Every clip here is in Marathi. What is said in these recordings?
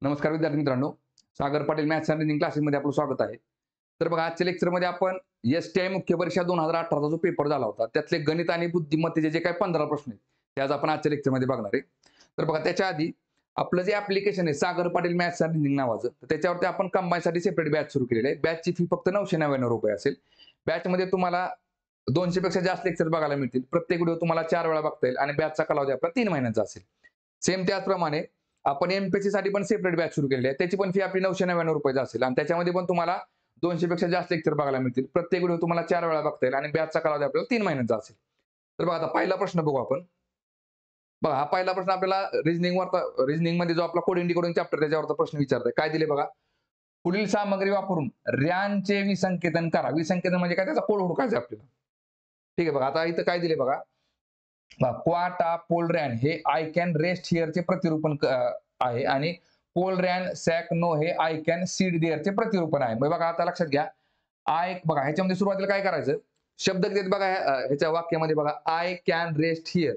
नमस्कार विद्यार्थी मित्रांनो, Sagar Patil maths and reasoning क्लासेसमध्ये आपलं स्वागत आहे. तर बघा, आजच्या लेक्चरमध्ये आपण एसटीआय मुख्य परीक्षा 2018चा जो पेपर झाला होता त्यातले गणित आणि बुद्धिमत्तेचे जे काही 15 प्रश्न आहेत ते आज आपण आजच्या लेक्चरमध्ये बघणार आहे. तर बघा, त्याच्या आधी आपलं जे ऍप्लिकेशन आहे Sagar Patil maths and reasoning नावाचं, तर त्याच्यावरती आपण कंबाईनसाठी सेपरेट बॅच सुरू केलेली आहे. बॅचची फी फक्त 999 रुपये असेल. बॅचमध्ये तुम्हाला 200 पेक्षा जास्त लेक्चर बघायला मिळतील. प्रत्येक व्हिडिओ तुम्हाला 4 वेळा बघता येईल आणि बॅचचा कालावधी आपला 3 महिन्याचा असेल. सेम त्याचप्रमाणे आपण एमपीएससी साठी पण सेपरेट बॅच सुरू केली आहे. त्याची पण फी आपली 999 रुपये असेल आणि त्याच्यामध्ये पण तुम्हाला 200 पेक्षा जास्त लेक्चर बघायला मिळतील. प्रत्येक व्हिडिओ तुम्हाला 4 वेळा बघता येईल आणि बॅचचा कालावधी आपल्याला 3 महिन्याचा असेल. तर बघा, आता पहिला प्रश्न बघू आपण. बघा, हा पहिला प्रश्न आपल्याला रिझनिंग मध्ये जो आपला कोडिंग डिकोडिंग चॅप्टर त्याच्यावरचा प्रश्न विचारतोय. काय दिले बघा, पुढील सामग्री वापरून रॅनचे विसंकेतन करा. विसंकेतन म्हणजे काय, त्याचा कोड हुडकायचा आपल्याला. ठीक आहे, बघा आता इथं काय दिले बघा, क्वाटा पोलरॅन हे आय कॅन रेस्ट हिअरचे प्रतिरूपण आहे आणि पोलरॅन सॅक नो हे आय कॅन सीड देअरचे प्रतिरूपण आहे. बघा, आता लक्षात घ्या, बघा ह्याच्यामध्ये सुरुवातीला काय करायचं, शब्द देत बघा, ह्याच्या वाक्यामध्ये बघा आय कॅन रेस्ट हिअर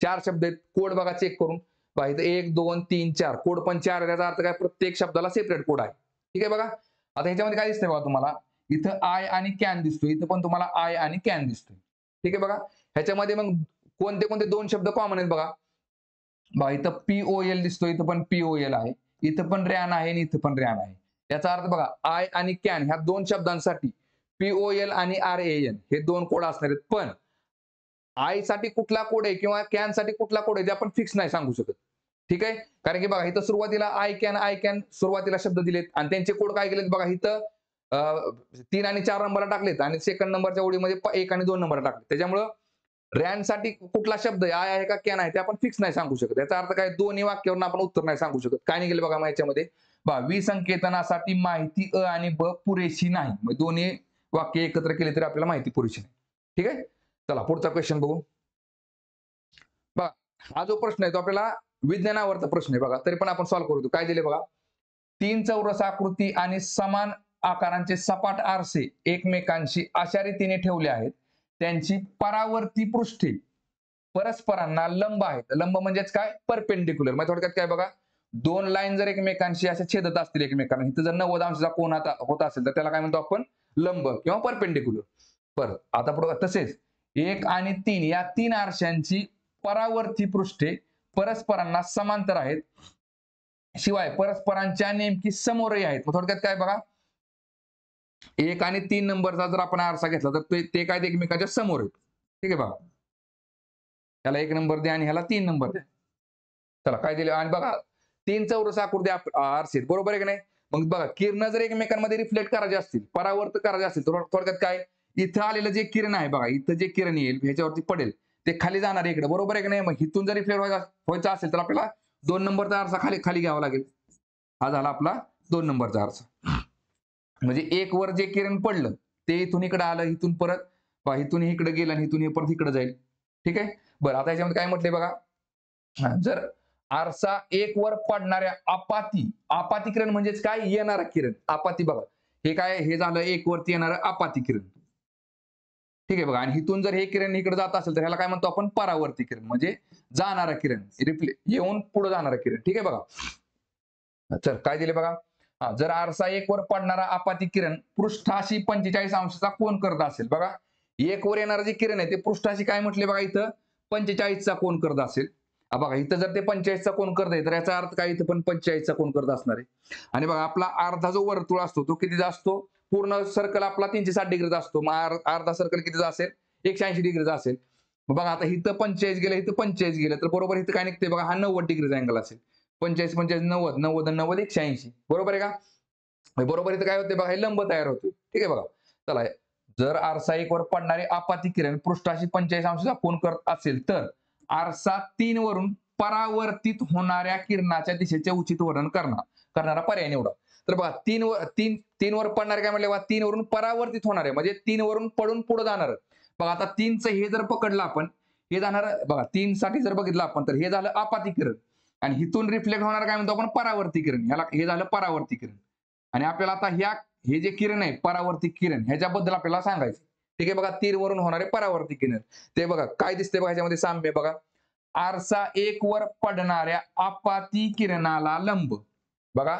4 शब्द आहेत. कोड बघा चेक करून बघा, इथं 1 2 3 4 कोड पण 4 आहे. त्याचा अर्थ काय, प्रत्येक शब्दाला सेपरेट कोड आहे. ठीक आहे, बघा आता ह्याच्यामध्ये काय दिसतंय बघा तुम्हाला, इथं आय आणि कॅन दिसतोय, इथं पण तुम्हाला आय आणि कॅन दिसतोय. ठीक आहे, बघा ह्याच्यामध्ये मग कोणते कोणते 2 शब्द कॉमन आहेत बघा. इथं पीओएल दिसतोय, इथं पण पीओएल आहे, इथं पण रॅन आहे आणि इथं पण रॅन आहे. याचा अर्थ बघा, आय आणि कॅन ह्या 2 शब्दांसाठी पीओएल आणि आरएएन हे 2 कोड असणार आहेत. पण आय साठी कुठला कोड आहे किंवा कॅन साठी कुठला कोड आहे ते आपण फिक्स नाही सांगू शकत. ठीक आहे, कारण की बघा इथं सुरुवातीला आय कॅन सुरुवातीला शब्द दिलेत आणि त्यांचे कोड काय केलेत बघा, इथं 3 आणि 4 नंबरला टाकलेत आणि सेकंड नंबरच्या ओळीमध्ये 1 आणि 2 नंबरला टाकले. त्याच्यामुळं रॅन साठी कुठला शब्द आहे, आय आहे का कॅन आहे, ते आपण फिक्स नाही सांगू शकत. याचा अर्थ काय, दोन्ही वाक्यावरून आपण उत्तर नाही सांगू शकत. काय निघेल बघा, याच्यामध्ये विसंकेतनासाठी माहिती अ आणि ब पुरेशी नाही. मग दोन्ही वाक्य एकत्र केले तरी आपल्याला माहिती पुरेशी नाही. ठीक आहे, चला पुढचा क्वेश्चन बघू. बघा, हा जो प्रश्न आहे तो आपल्याला विज्ञानावरचा प्रश्न आहे. बघा तरी पण आपण सॉल्व्ह करू. काय दिले बघा, 3 चौरस आकृती आणि समान आकारांचे सपाट आरसे एकमेकांशी अशा रीतीने ठेवले आहेत, त्यांची परावर्ती पृष्ठे परस्परांना लंब आहेत. लंब म्हणजेच काय, परपेंडिक्युलर. म्हणजे थोडक्यात काय बघा, 2 लाईन जर एकमेकांशी असे छेदत असतील एकमेकांना, इथं जर 90 अंशाचा कोन होत असेल तर त्याला काय म्हणतो आपण, लंब किंवा परपेंडिक्युलर. बरं, आता पुढे तसेच 1 आणि 3 या 3 आरशांची परावर्ती पृष्ठे परस्परांना समांतर आहेत, शिवाय परस्परांच्या नेमकी समोरही आहेत. थोडक्यात काय बघा, 1 आणि 3 नंबरचा जर आपण आरसा घेतला तर ते काय, एकमेकांच्या समोर आहेत. ठीक आहे, बघा ह्याला 1 नंबर द्या आणि ह्याला 3 नंबर द्या. चला काय दिलं, आणि बघा 3 चौरस आकृती आरसे बरोबर आहे की नाही. मग बघा, किरण जर एकमेकांमध्ये रिफ्लेक्ट करायचे असतील, परावर्त करायचे असतील, तर थोडक्यात काय, इथं आलेलं जे किरण आहे बघा, इथं जे किरण येईल ह्याच्यावरती पडेल ते खाली जाणार आहे इकडे, बरोबर आहे की नाही. मग इथून जर रिफ्लेक्ट व्हायचं असेल तर आपल्याला 2 नंबरचा आरसा खाली घ्यावा लागेल. हा झाला आपला 2 नंबरचा आरसा. म्हणजे 1 वर जे किरण पडलं ते इथून इकडे आलं, इथून परत इथून इकडे गेलं आणि इथून परत इकडे जाईल. ठीक आहे, बरं आता याच्यामध्ये काय म्हटलंय बघा, जर आरसा 1 वर पडणाऱ्या आपाती किरण म्हणजेच काय, येणारा किरण. आपाती बघा, हे काय, हे झालं 1 वरती येणारं आपाती किरण. ठीक आहे, बघा आणि इथून जर हे किरण इकडे जात असेल तर ह्याला काय म्हणतो आपण, परावर्ती किरण. म्हणजे जाणारा किरण, येऊन पुढे जाणारा किरण. ठीक आहे, बघा चल काय दिले बघा, जर आरसा 1 वर पडणारा आपाती किरण पृष्ठाशी 45 अंशाचा कोन करत असेल. बघा 1 वर येणारं जे किरण आहे ते पृष्ठाशी काय म्हटले बघा, इथं 45 चा कोन करत असेल. बघा इथं जर ते 45 चा कोन करत आहे तर याचा अर्थ काय, इथं पण 45 चा कोन करत असणार आहे. आणि बघा आपला अर्धा जो वर्तुळ असतो तो कितीचा असतो, पूर्ण सर्कल आपला 360 डिग्रीचा असतो. मग अर्धा सर्कल कितीचा असेल, 180 डिग्रीचा असेल. मग बघा आता इथं 45 गेलं, इथं 45 गेलं, तर बरोबर इथं काय निघते बघा, हा 90 डिग्रीचा अँगल असेल. 45 45 90 90 90 180, बरोबर आहे का. बरोबर इथं काय होते बघा, हे लंब तयार होते. ठीक आहे, बघा चला, जर आरसा 1 वर पडणारे आपाती किरण पृष्ठाशी 45 अंशाचा कोन करत असेल तर आरसा 3 वरून परावर्तित होणाऱ्या किरणाच्या दिशेचे उचित वर्णन करणारा पर्याय निवडा. तर बघा 3 वर पडणारे काय म्हटले बघा, 3 वरून परावर्तित होणारे म्हणजे 3 वरून पडून पुढे जाणार. बघा आता 3चं हे जर पकडलं आपण, हे जाणार बघा 3 साठी जर बघितलं आपण तर हे झालं आपाती किरण आणि इथून रिफ्लेक्ट होणार काय म्हणतो आपण, परावर्ती किरण. ह्याला हे झालं परावर्ती किरण. आणि आपल्याला आता हे जे किरण आहे परावर्ती किरण, ह्याच्याबद्दल आपल्याला सांगायचं. ठीक आहे, बघा 3 वरून होणारे परावर्ती किरण, ते बघा काय दिसते बघा, ह्याच्यामध्ये साम्य बघा, आरसा 1 वर पडणाऱ्या आपाती किरणाला लंब. बघा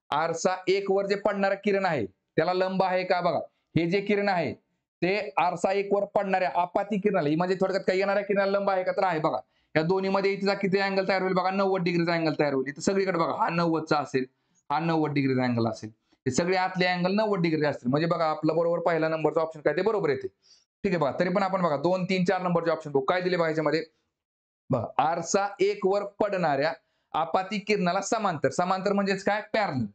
आरसा 1 वर जे पडणारा किरण आहे त्याला लंब आहे का बघा. हे जे किरण आहे ते आरसा 1 वर पडणाऱ्या आपाती किरणाला म्हणजे थोडक्यात काही येणाऱ्या किरणाला लंब आहे का तर आहे बघा. या दोन्हीमध्ये इथला किती अँगल तयार होईल बघा 90 डिग्रीचा अँगल तयार होईल. इथं सगळीकडे बघा हा 90चा असेल, हा 90 डिग्रीचा अँगल असेल. हे सगळे आतले अँगल 90 डिग्री असतील म्हणजे बघा आपला बरोबर पहिला नंबरचा ऑप्शन काय ते बरोबर येते. ठीक आहे बघा. तरी पण आपण बघा 2, 3, 4 नंबरचे ऑप्शन बघू काय दिले बघा याच्यामध्ये. बघा आरसा 1 वर पडणाऱ्या आपाती किरणाला समांतर. समांतर म्हणजेच काय पॅरलल.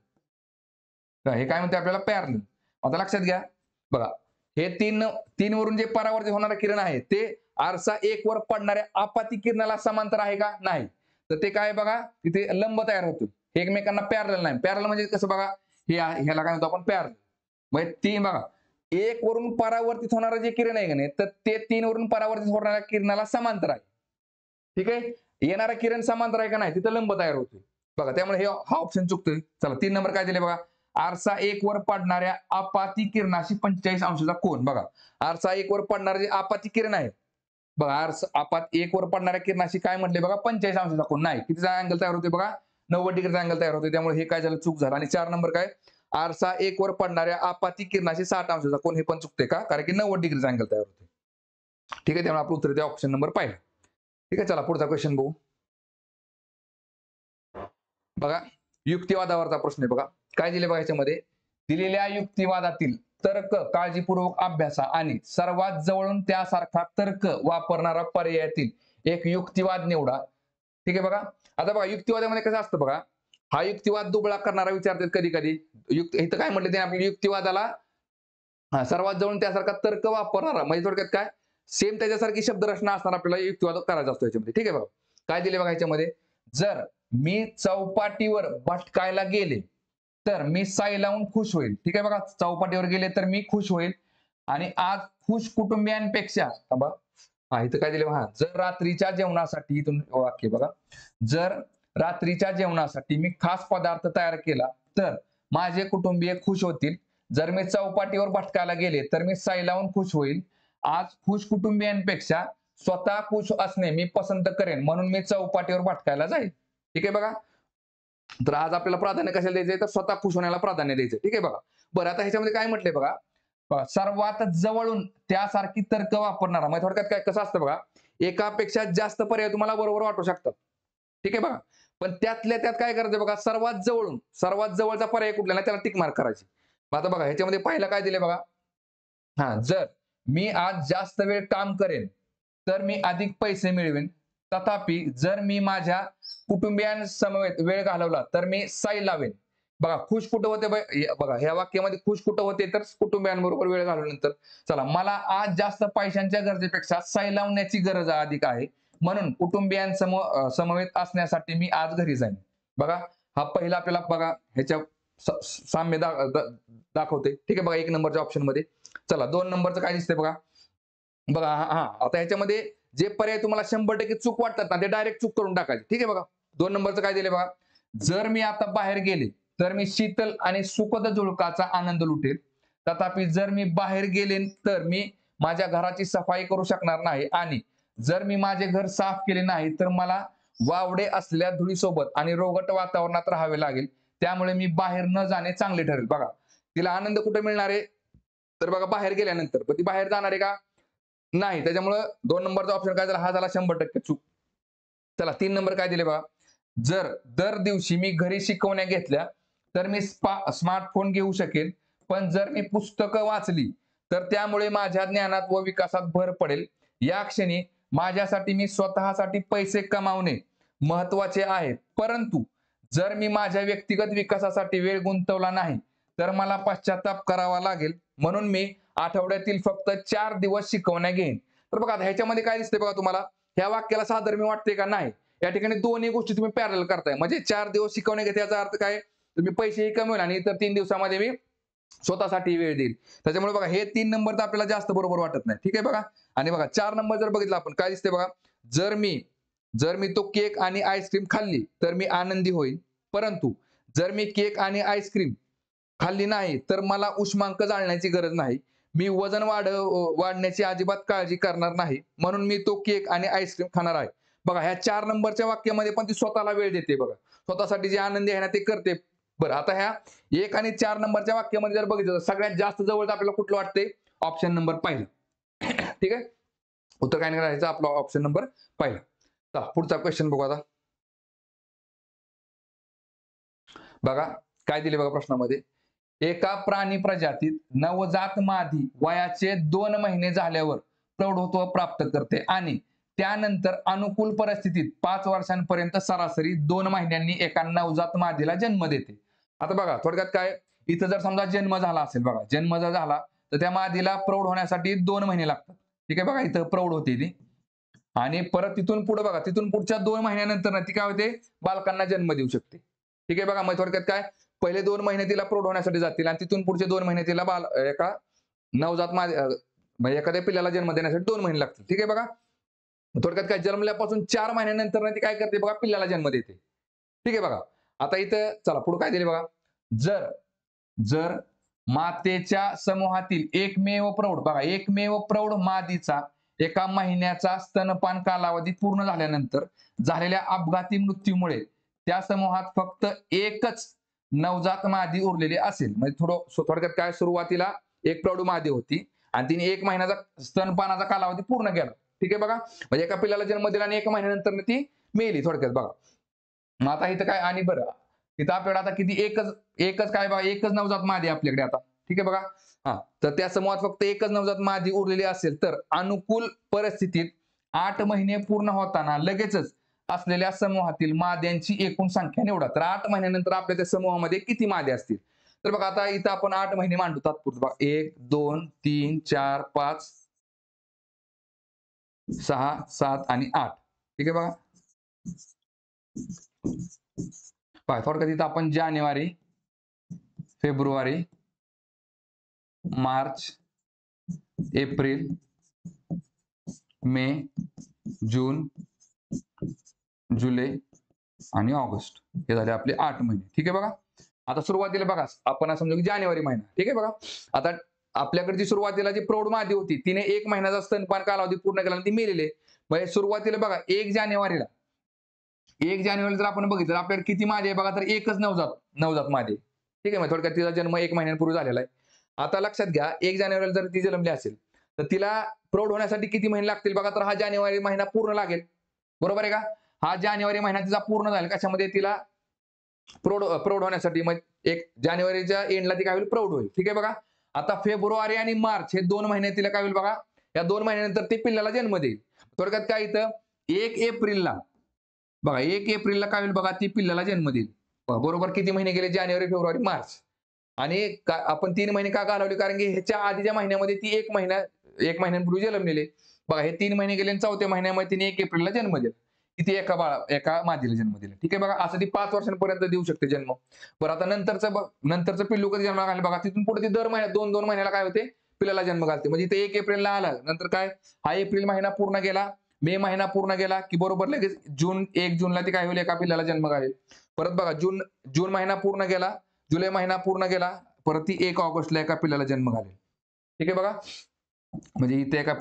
हे काय म्हणते आपल्याला पॅरलल. आता लक्षात घ्या बघा हे तीन वरून जे परावर्तित होणारे किरण आहे ते आरसा 1 वर पडणाऱ्या आपाती किरणाला समांतर आहे का नाही. तर ते काय बघा तिथे लंब तयार होतो. हे एकमेकांना पॅरलल नाही. पॅरलल म्हणजे कसं बघा ह्याला काय म्हणतो आपण पॅरलल. म्हणजे 3 बघा 1 वरून परावर्तित होणारं जे किरण आहे का नाही तर ते 3 वरून परावर्तित होणाऱ्या किरणाला समांतर आहे. ठीक आहे. येणारा किरण समांतर आहे का नाही तिथं लंब तयार होतोय बघा. त्यामुळे हा ऑप्शन चुकतोय. चला 3 नंबर काय दिले बघा. आरसा 1 वर पडणाऱ्या आपाती किरणाशी 45 अंशाचा कोन. बघा आरसा 1 वर पडणारे जे आपाती किरण आहे बघा आपात 1 वर पडणाऱ्या किरणाशी काय म्हटले बघा 45 अंशाचा कोन. नाही कितीचा अँगल तयार होते बघा 90 डिग्रीचा अँगल तयार होते. त्यामुळे हे काय झालं चूक झालं. आणि 4 नंबर काय आरसा 1 वर पडणाऱ्या आपाती किरणाशी 60 अंशाचा कोन. हे पण चुकते का कारण की 90 डिग्रीचा अँगल तयार होते. ठीक आहे. त्यामुळे आपलं उत्तर द्या ऑप्शन नंबर पाहिजे. ठीक आहे. चला पुढचा क्वेश्चन बघू. बघा युक्तिवादावरचा प्रश्न आहे बघा. काय दिले बघा याच्यामध्ये. दिलेल्या युक्तिवादातील तर्क काळजीपूर्वक अभ्यासा आणि सर्वात जवळून त्यासारखा तर्क वापरणारा पर्यायातील एक युक्तिवाद निवडा. ठीक आहे बघा. आता बघा युक्तिवादामध्ये कसं असतं बघा. हा युक्तिवाद दुबळा करणारा विचारतात कधी कधी. इथं काय म्हटलं ते आपल्या युक्तिवादाला सर्वात जवळून त्यासारखा तर्क वापरणारा म्हणजे थोडक्यात काय सेम त्याच्यासारखी शब्दरचना असणार आपल्याला युक्तिवाद करायचा असतो याच्यामध्ये. ठीक आहे बघा. काय दिले बघा याच्यामध्ये. जर मी चौपाटीवर भटकायला गेले तर मी साई लावून खुश होईल. ठीक आहे बघा. चौपाटीवर गेले तर मी खुश होईल. आणि आज खुश कुटुंबियांपेक्षा इथं काय दिले बघा. जर रात्रीच्या जेवणासाठी इथून वाक्य बघा. जर रात्रीच्या जेवणासाठी मी खास पदार्थ तयार केला तर माझे कुटुंबीय खुश होतील. जर मी चौपाटीवर भटकायला गेले तर मी साई लावून खुश होईल. आज खुश कुटुंबियांपेक्षा स्वतः खुश असणे मी पसंत करेन म्हणून मी चौपाटीवर भटकायला जाईल. ठीक आहे बघा. तर आज आपल्याला प्राधान्य कशाला द्यायचंय तर स्वतः खुश होण्याला प्राधान्य द्यायचं. ठीक आहे बघा. बरं आता ह्याच्यामध्ये काय म्हटलंय बघा. सर्वात जवळून त्यासारखी तर्क वापरणारा म्हणजे थोडक्यात काय कसं असतं बघा. एकापेक्षा जास्त पर्याय तुम्हाला बरोबर वाटू शकतात. ठीक आहे बघा. पण त्यातल्या त्यात काय करायचं बघा. सर्वात जवळचा पर्याय कुठला त्याला टिक मार्क करायची. आता बघा ह्याच्यामध्ये पहिला काय दिले बघा. जर मी आज जास्त वेळ काम करेन तर मी अधिक पैसे मिळवेन. तथापि जर मी माझ्या कुटुंबियांसमवेत वेळ घालवला तर मी साई लावेन. बघा खुश कुठं होते बघा ह्या वाक्यामध्ये खुश कुठं होते तर कुटुंबियांबरोबर वेळ घालवल्यानंतर. चला मला आज जास्त पैशांच्या गरजेपेक्षा साई लावण्याची गरज अधिक आहे म्हणून कुटुंबियांसमवेत असण्यासाठी मी आज घरी जाईन. बघा हा पहिला आपल्याला बघा ह्याच्या साम्य दाखवते. ठीक आहे बघा 1 नंबरच्या ऑप्शन मध्ये. चला 2 नंबरचं काय दिसतंय बघा. बघा आता ह्याच्यामध्ये जे पर्याय तुम्हाला 100% चूक वाटतात ना ते डायरेक्ट चूक करून टाकायचे. ठीक आहे बघा. 2 नंबरचं काय दिले बघा. जर मी आता बाहेर गेले तर मी शीतल आणि सुखद झुळकाचा आनंद लुटेल. तथापि जर मी बाहेर गेले तर मी माझ्या घराची सफाई करू शकणार नाही आणि जर मी माझे घर साफ केले नाही तर मला वावडे असलेल्या धुळीसोबत आणि रोगट वातावरणात राहावे लागेल. त्यामुळे मी बाहेर न जाणे चांगले ठरेल. बघा तिला आनंद कुठे मिळणार आहे तर बघा बाहेर गेल्यानंतर. पण ती बाहेर जाणार आहे का नाही. त्याच्यामुळं 2 नंबरचा ऑप्शन काय झाला हा झाला 100% चूक. चला 3 नंबर काय दिले बघा. जर दर दिवशी मी घरी शिकवण्या घेतल्या तर मी स्मार्टफोन घेऊ शकेल. पण जर मी पुस्तकं वाचली तर त्यामुळे माझ्या ज्ञानात व विकासात भर पडेल. या क्षणी माझ्यासाठी मी स्वतःसाठी पैसे कमावणे महत्वाचे आहे. परंतु जर मी माझ्या व्यक्तिगत विकासासाठी वेळ गुंतवला नाही तर मला पश्चाताप करावा लागेल. म्हणून मी आठवड्यातील फक्त 4 दिवस शिकवण्या घेईन. तर बघा ह्याच्यामध्ये काय दिसतंय बघा तुम्हाला. ह्या वाक्याला साधर्म्य वाटते का नाही. या ठिकाणी दोन्ही गोष्टी तुम्ही पॅरलल करताय. म्हणजे 4 दिवस शिकवण्या घेते याचा अर्थ काय तुम्ही पैसेही कमवेल आणि इतर 3 दिवसामध्ये मी स्वतःसाठी वेळ देईल. त्याच्यामुळे बघा हे 3 नंबर तर आपल्याला जास्त बरोबर वाटत नाही. ठीक आहे बघा. आणि बघा 4 नंबर जर बघितला आपण काय दिसते बघा. जर मी तो केक आणि आईस्क्रीम खाल्ली तर मी आनंदी होईल. परंतु जर मी केक आणि आईस्क्रीम खाल्ली नाही तर मला उष्मांक जाळण्याची गरज नाही. मी वजन वाढण्याची अजिबात काळजी करणार नाही म्हणून मी तो केक आणि आईस्क्रीम खाणार आहे. बघा ह्या 4 नंबरच्या वाक्यामध्ये पण ती स्वतःला वेळ देते. बघा स्वतःसाठी जे आनंदी आहे ना ते करते. बरं, आता ह्या 1 आणि 4 नंबरच्या वाक्यामध्ये जर बघितलं तर सगळ्यात जास्त जवळ आपल्याला कुठलं वाटते? ऑप्शन नंबर पहिला. ठीक आहे. उत्तर काय करायचं? आपला ऑप्शन नंबर पहिला. चला पुढचा क्वेश्चन बघू आता. बघा काय दिले बघा प्रश्नामध्ये. एका प्राणी प्रजातीत नवजात मादी वयाचे 2 महिने झाल्यावर प्रौढत्व प्राप्त करते आणि त्यानंतर अनुकूल परिस्थितीत 5 वर्षांपर्यंत सरासरी 2 महिन्यांनी एका नवजात मादीला जन्म देते. आता बघा थोडक्यात काय, इथं जर समजा जन्म झाला असेल, बघा जन्म जर झाला तर त्या मादीला प्रौढ होण्यासाठी 2 महिने लागतात. ठीक आहे, बघा इथं प्रौढ होते ती. आणि परत तिथून पुढे बघा, तिथून पुढच्या 2 महिन्यानंतर ना ती काय होते? बालकांना जन्म देऊ शकते. ठीक आहे, बघा मग थोडक्यात काय, पहिले 2 महिने तिला प्रौढ होण्यासाठी जातील आणि तिथून पुढचे 2 महिने तिला एका नवजात म्हणजे एखाद्या पिल्लाला जन्म देण्यासाठी 2 महिने लागतील. ठीक आहे बघा. थोडक्यात काय, जन्मल्यापासून 4 महिन्यानंतर ना ती काय करते बघा, पिल्लाला जन्म देते. ठीक आहे बघा. आता इथं चला पुढे काय दिले बघा. जर जर मातेच्या समूहातील एकमेव प्रौढ मादीचा एका महिन्याचा स्तनपान कालावधी पूर्ण झाल्यानंतर झालेल्या अपघाती मृत्यूमुळे त्या समूहात फक्त एकच नवजात मादी उरलेली असेल, म्हणजे थोडक्यात काय, सुरुवातीला एक प्रौढ मादी होती आणि तिने 1 महिन्याचा स्तनपानाचा कालावधी पूर्ण केला. ठीक आहे बघा. म्हणजे एका पिल्लाला जन्म दिला आणि 1 महिन्यानंतर ती मेली थोडक्यात बघा. मग आता इथं काय, आणि बरं इथं आपल्याकडे आता किती, एकच काय बघा, एकच नवजात मादी आपल्याकडे आता. ठीक आहे बघा. हा, तर त्या समूहात फक्त एकच नवजात मादी उरलेली असेल तर अनुकूल परिस्थितीत 8 महिने पूर्ण होताना लगेचच असलेल्या समूहातील माद्यांची एकूण संख्या निवडा. तर 8 महिन्यानंतर आपल्या त्या समूहामध्ये किती मादे असतील? तर बघा आता इथं आपण 8 महिने मांडू तात्पुरतं बघा. 1 2 3 4 5 6 7 आणि 8. ठीक आहे बघा. पहा थोडक्यात इथं आपण जानेवारी, फेब्रुवारी, मार्च, एप्रिल, मे, जून, जुलै आणि ऑगस्ट हे झाले आपले 8 महिने. ठीक आहे बघा. आता सुरुवातीला बघा आपण समजू की जानेवारी महिना. ठीक आहे बघा. आता आपल्याकडे जी सुरुवातीला जी प्रौढ मादी होती तिने 1 महिन्याचा स्तनपान कालावधी पूर्ण केला आणि ती मेलेली. म्हणजे सुरुवातीला बघा 1 जानेवारीला जर आपण बघितलं तर आपल्याकडे किती मादी आहे बघा, तर एकच नवजात मादी. ठीक आहे, मग थोडक्यात तिचा जन्म 1 महिन्यापूर्वी झालेला आहे. आता लक्षात घ्या, 1 जानेवारीला जर ती जन्मली असेल तर तिला प्रौढ होण्यासाठी किती महिने लागतील बघा, तर हा जानेवारी महिना पूर्ण लागेल. बरोबर आहे का? हा जानेवारी महिना तिचा पूर्ण झाला. कशामध्ये? तिला प्रौढ होण्यासाठी. मग 1 जानेवारीच्या एंडला ती काय होईल? प्रौढ होईल. ठीक आहे बघा. आता फेब्रुवारी आणि मार्च हे 2 महिने तिला काय होईल बघा, या 2 महिन्यानंतर ती पिल्लाला जन्म देईल. थोडक्यात काय इथं 1 एप्रिलला बघा, 1 एप्रिलला काय होईल बघा, ती पिल्लाला जन्म देईल. बरोबर किती महिने गेले? जानेवारी, फेब्रुवारी, मार्च. आणि आपण 3 महिने का घालवले? कारण की ह्याच्या आधीच्या महिन्यामध्ये ती 1 महिन्यांपूर्वी जन्मलेली. बघा हे 3 महिने गेले आणि 4थ्या महिन्यामध्ये तिने 1 एप्रिलला जन्म दिला. किती? एका मादीला जन्म दिला. ठीक आहे बघा. असं ती 5 वर्षांपर्यंत देऊ शकते जन्म. बरं आता नंतरचं पिल्लू कधी जन्माला घालेल बघा, तिथून पुढे ती दर महिन्यात 2-2 महिन्याला काय होते? पिल्लाला जन्म घालते. म्हणजे इथे 1 एप्रिलला आला, नंतर काय, हा एप्रिल महिना पूर्ण गेला, मे महिना पूर्ण गेला की बरोबर लगेच 1 जूनला ती काय होईल? एका पिल्लाला जन्म घालेल. परत बघा जून महिना पूर्ण गेला, जुलै महिना पूर्ण गेला, परत ती 1 ऑगस्टला एका पिल्लाला जन्म घालेल. ठीक आहे बघा. म्हणजे इथे एका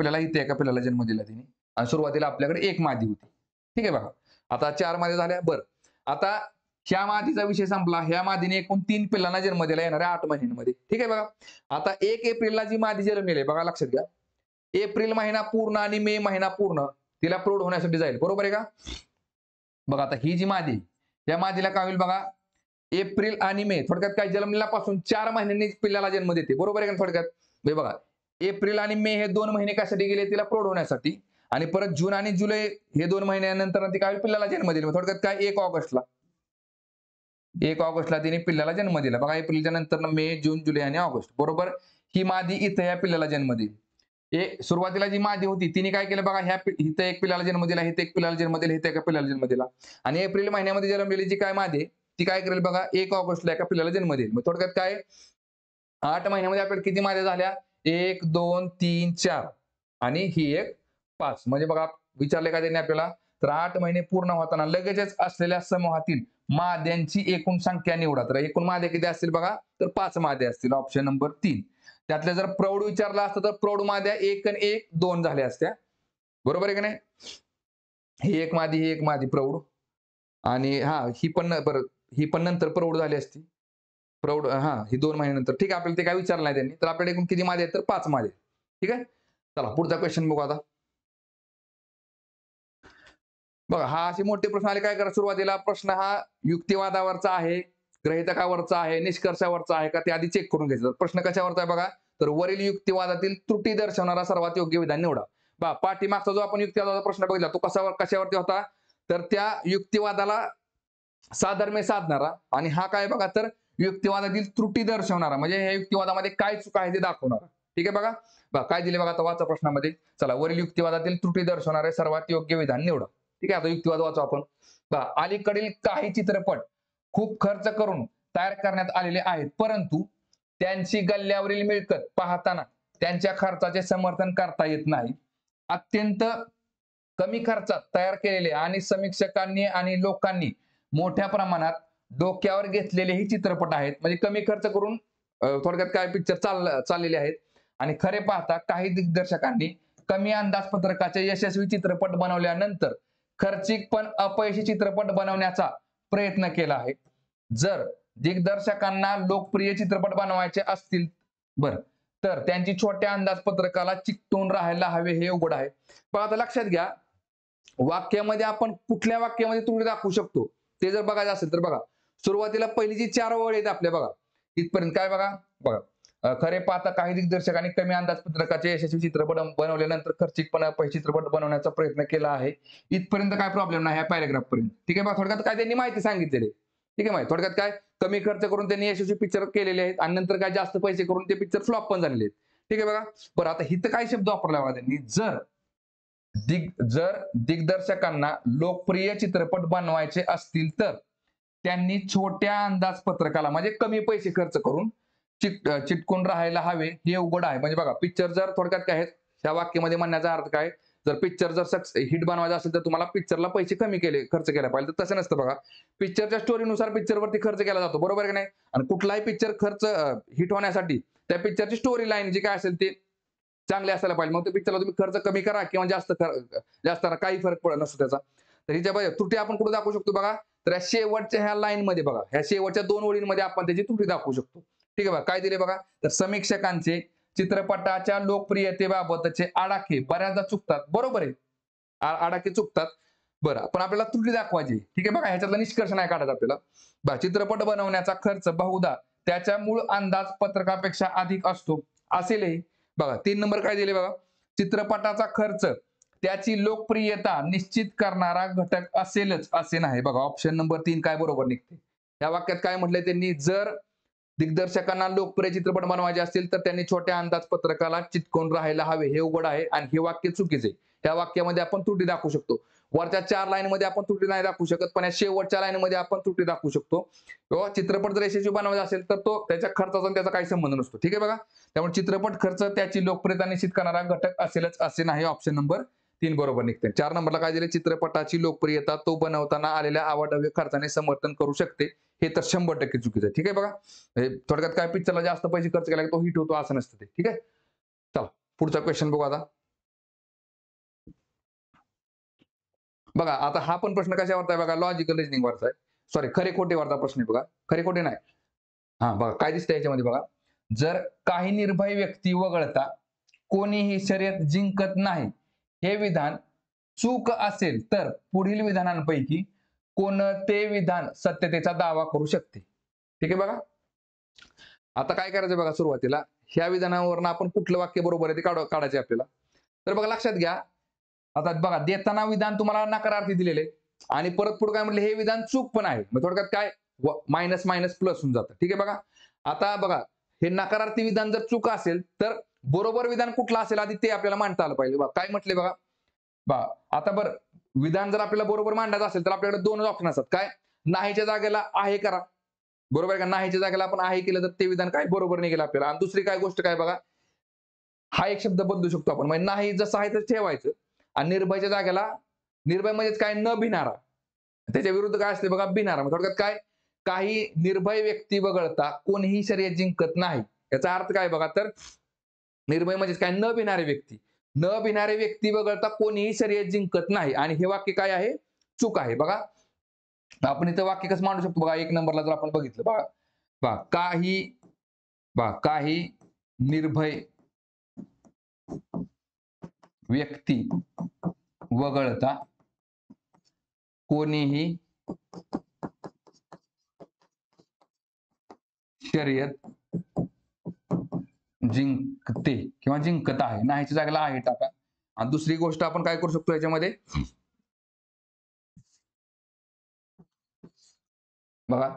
पिल्लाला जन्म दिला तिने. आणि सुरुवातीला आपल्याकडे 1 मादी होती. ठीक आहे बघा. आता 4 मादी झाल्या. बरं. आता ह्या मादीचा विषय संपला. ह्या मादीने एकूण 3 पिल्लांना जन्म दिला येणाऱ्या 8 महिन्यांमध्ये. ठीक आहे बघा. आता 1 एप्रिलला जी मादी जन्मलेली आहे बघा, लक्षात घ्या. एप्रिल महिना पूर्ण आणि मे महिना पूर्ण तिला प्रौढ होण्यासाठी जाईल. बरोबर आहे का? बघा आता ही जी मादी, या मादीला काय होईल बघा, एप्रिल आणि मे थोडक्यात काय, जन्मल्यापासून 4 महिन्यांनी पिल्लाला जन्म देते. बरोबर आहे का? थोडक्यात हे बघा, एप्रिल आणि मे हे 2 महिने कशासाठी गेले? तिला प्रौढ होण्यासाठी. आणि परत जून आणि जुलै हे 2 महिन्यानंतर ती काय पिल्लाला जन्म दिला. थोडक्यात काय, 1 ऑगस्टला तिने पिल्लाला जन्म दिला. बघा एप्रिलच्या नंतर मे, जून, जुलै आणि ऑगस्ट. बरोबर. ही मादी इथं या पिल्लाला जन्म देईल. सुरुवातीला जी मादी होती तिने काय केलं बघा, इथं एक पिल्लाला जन्म दिला, इथं एक पिल्लाला जन्म दिला, इथं एका पिल्लाला जन्म दिला. आणि एप्रिल महिन्यामध्ये जन्मलेली जी काय मादी ती काय करेल बघा, 1 ऑगस्टला एका पिल्लाला जन्म देईल. मग थोडक्यात काय, 8 महिन्यामध्ये आपल्याला किती माद्या झाल्या? 1 2 3 4 आणि ही एक 5. म्हणजे बघा विचारले काय त्यांनी आपल्याला, तर 8 महिने पूर्ण होताना लगेचच असलेल्या समूहातील माद्यांची एकूण संख्या निवडा. तर एकूण माद्या किती असतील बघा, तर 5 माद्या असतील. Option number 3. त्यातल्या जर प्रौढ विचारला असतं तर प्रौढ माद्या 1 आणि 1 2 झाल्या असत्या. बरोबर आहे की नाही? ही एक मादी प्रौढ. आणि ही पण नंतर प्रौढ झाली असती. प्रौढ हा ही 2 महिन्यानंतर ठीक आहे. आपल्याला ते काय विचारलं नाही त्यांनी. तर आपल्याकडे एकूण किती मादे आहेत तर 5 मादे. ठीक आहे. चला पुढचा क्वेश्चन बघू आता. बघा हा असे मोठे प्रश्न आले काय करा सुरुवातीला प्रश्न हा युक्तिवादावरचा आहे, गृहीतकावरचा आहे, निष्कर्षावरचा आहे का ते आधी चेक करून घ्यायचं. प्रश्न कशावरचा आहे बघा तर वरील युक्तिवादातील त्रुटी दर्शवणारा सर्वात योग्य विधान निवडा. पाठीमागचा जो आपण युक्तिवादाचा प्रश्न बघितला तो कशावरती होता तर त्या युक्तिवादाला साधर्म्य साधणारा आणि हा काय बघा तर युक्तिवादातील त्रुटी दर्शवणारा म्हणजे या युक्तिवादामध्ये काय चुका आहे ते दाखवणारा. ठीक आहे बघा काय दिले बघा आता वाचा प्रश्नामध्ये. चला वरील युक्तिवादातील त्रुटी दर्शवणारे सर्वात योग्य विधान निवडा. ठीक आहे आता युक्तिवाद वाचू आपण. अलीकडील काही चित्रपट खूप खर्च करून तयार करण्यात आलेले आहेत परंतु त्यांची गल्ल्यावरील मिळकत पाहताना त्यांच्या खर्चाचे समर्थन करता येत नाही. अत्यंत कमी खर्चात तयार केलेले आणि समीक्षकांनी आणि लोकांनी मोठ्या प्रमाणात डोक्यावर घेतलेले ही चित्रपट आहेत. म्हणजे कमी खर्च करून थोडक्यात काय पिक्चर चाललेले आहेत आणि खरे पाहता काही दिग्दर्शकांनी कमी अंदाजपत्रकाचे यशस्वी चित्रपट बनवल्यानंतर खर्चिक पण अपयशी चित्रपट बनवण्याचा प्रयत्न केला आहे. जर दिग्दर्शकांना लोकप्रिय चित्रपट बनवायचे असतील तर त्यांची छोट्या अंदाजपत्रकाला चिकटून राहायला हवे हे उघड आहे. पण आता लक्षात घ्या वाक्यामध्ये आपण कुठल्या वाक्यामध्ये त्रुटी दाखवू शकतो ते जर बघायचं असेल तर बघा सुरुवातीला पहिली जी 4 ओळ आहेत आपल्या बघा इथपर्यंत काय बघा खरे पाहता काही दिग्दर्शकांनी कमी अंदाजपत्रकाचे यशस्वी चित्रपट बनवल्यानंतर खर्चिकपणा पैसे चित्रपट बनवण्याचा प्रयत्न केला आहे. इथपर्यंत काय प्रॉब्लेम नाही ह्या पॅराग्राफ पर्यंत. ठीक आहे बघा थोडक्यात काय त्यांनी माहिती सांगितलेली. ठीक आहे माहिती थोडक्यात काय कमी खर्च करून त्यांनी यशस्वी पिक्चर केलेले आहेत आणि नंतर काय जास्त पैसे करून ते पिक्चर फ्लॉप पण झालेले आहेत. ठीक आहे बघा बरं आता इथं काय शब्द वापरला बघा त्यांनी जर दिग्दर्शकांना लोकप्रिय चित्रपट बनवायचे असतील तर त्यांनी छोट्या अंदाजपत्रकाला म्हणजे कमी पैसे खर्च करून चिटकून राहायला हवे हे उघड आहे. म्हणजे बघा पिक्चर जर थोडक्यात काय आहे त्या वाक्यामध्ये म्हणण्याचा अर्थ काय जर पिक्चर जर हिट बनवायचा असेल तर तुम्हाला पिक्चरला पैसे कमी खर्च केला पाहिजे. तर तसं नसतं बघा पिक्चरच्या स्टोरीनुसार पिक्चरवरती खर्च केला जातो बरोबर की नाही. आणि कुठलाही पिक्चर हिट होण्यासाठी त्या पिक्चरची स्टोरी लाईन जी काय असेल ते चांगले असायला पाहिजे. मग त्या पिक्चरला तुम्ही खर्च कमी करा किंवा जास्त करा काही फरक पडत नसतो त्याचा. तर हिच्या त्रुटी आपण कुठे दाखवू शकतो बघा तर या शेवटच्या ह्या लाईन मध्ये बघा ह्या शेवटच्या 2 ओळींमध्ये आपण त्याची त्रुटी दाखवू शकतो. ठीक आहे बघा काय दिले बघा तर समीक्षकांचे चित्रपटाच्या लोकप्रियतेबाबतचे आडाखे बऱ्याचदा चुकतात बरोबर आहे आडाखे चुकतात. बरं पण आपल्याला त्रुटी दाखवायची. ठीक आहे बघा ह्याच्यातला निष्कर्ष नाही काढायचा आपल्याला. चित्रपट बनवण्याचा खर्च बहुधा त्याच्या मूळ अंदाजपत्रकापेक्षा अधिक असतो असेलही. बघा 3 नंबर काय दिले बघा चित्रपटाचा खर्च त्याची लोकप्रियता निश्चित करणारा घटक असेलच असे नाही. बघा ऑप्शन नंबर 3 काय बरोबर निघते. या वाक्यात काय म्हटलंय त्यांनी जर दिग्दर्शकांना लोकप्रिय चित्रपट बनवायचे असतील तर त्यांनी छोट्या अंदाजपत्रकाला चिटकून राहायला हवे हे उघड आहे आणि हे वाक्य चुकीचे. त्या वाक्यामध्ये आपण त्रुटी दाखवू शकतो. वरच्या 4 लाईन मध्ये आपण त्रुटी नाही दाखवू शकत पण या शेवटच्या लाईन मध्ये आपण त्रुटी दाखवू शकतो. किंवा चित्रपट जर यशस्वी बनवायचा असेल तर तो त्याच्या खर्चाचा त्याचा काही संबंध नसतो. ठीक आहे बघा त्यामुळे चित्रपट खर्च त्याची लोकप्रियता निश्चित करणारा घटक असेलच असे नाही. ऑप्शन नंबर 3 बरोबर निघते. 4 नंबरला काय दिले चित्रपटाची लोकप्रियता तो बनवताना आलेल्या अवाढव्य खर्चाने समर्थन करू शकते हे तर 100% चुकीचं आहे. ठीक आहे बघा थोडक्यात काय पिक्चरला जास्त पैसे खर्च केला तो हिट होतो असं नसतं ते. ठीक आहे चला पुढचा क्वेश्चन बघू आता. बघा आता हा पण प्रश्न कशावरचा आहे बघा लॉजिकल रिजनिंग वरचा आहे. सॉरी खरे खोटे वरचा प्रश्न आहे बघा खरे खोटे नाही. हा बघा काय दिसतंय याच्यामध्ये बघा जर काही निर्भय व्यक्ती वगळता कोणीही शर्यत जिंकत नाही हे विधान चूक असेल तर पुढील विधानांपैकी कोणते विधान सत्यतेचा दावा करू शकते. ठीक आहे बघा आता काय करायचं बघा सुरुवातीला ह्या विधानावरून आपण कुठलं वाक्य बरोबर आहे ते काढायचे आपल्याला. तर बघा लक्षात घ्या आता बघा देताना विधान तुम्हाला नकारार्थी दिलेले आणि परत पुढे काय म्हटलं हे विधान चूक पण आहे. मग थोडक्यात काय मायनस मायनस प्लस होऊन जातं. ठीक आहे बघा आता बघा हे नकारार्थी विधान जर चूक असेल तर बरोबर विधान कुठलं असेल आधी ते आपल्याला मांडता आलं पाहिजे. काय म्हटले बघा आता बरं विधान जर आपल्याला बरोबर मांडायचं असेल तर आपल्याकडे 2 ऑप्शन असतात. काय नाहीच्या जागेला आहे करा बरोबर आहे का नाहीच्या जागेला आपण आहे केलं तर ते विधान काय बरोबर निघेल आपल्याला. आणि दुसरी काय गोष्ट काय बघा हा एक शब्द बदलू शकतो आपण म्हणजे नाही जसं आहे तर ठेवायचं आणि निर्भयच्या जागेला निर्भय म्हणजेच काय न भिणारा त्याच्या विरुद्ध काय असते बघा भिणारा. थोडक्यात काय काही निर्भय व्यक्ती वगळता कोणीही शर्यत जिंकत नाही याचा अर्थ काय बघा तर निर्भय म्हणजेच काय न भिणारे व्यक्ती वगळता कोणीही शर्यत जिंकत नाही आणि हे वाक्य काय आहे चूक आहे. बघा आपण इथं वाक्य कसं मांडू शकतो बघा 1 नंबरला जर आपण बघितलं बघा काही निर्भय व्यक्ती वगळता कोणीही शर्यत जिंकते किंवा जिंकत आहे. नाहीच्या जागेला आहे टाका. आणि दुसरी गोष्ट आपण काय करू शकतो याच्यामध्ये, बघा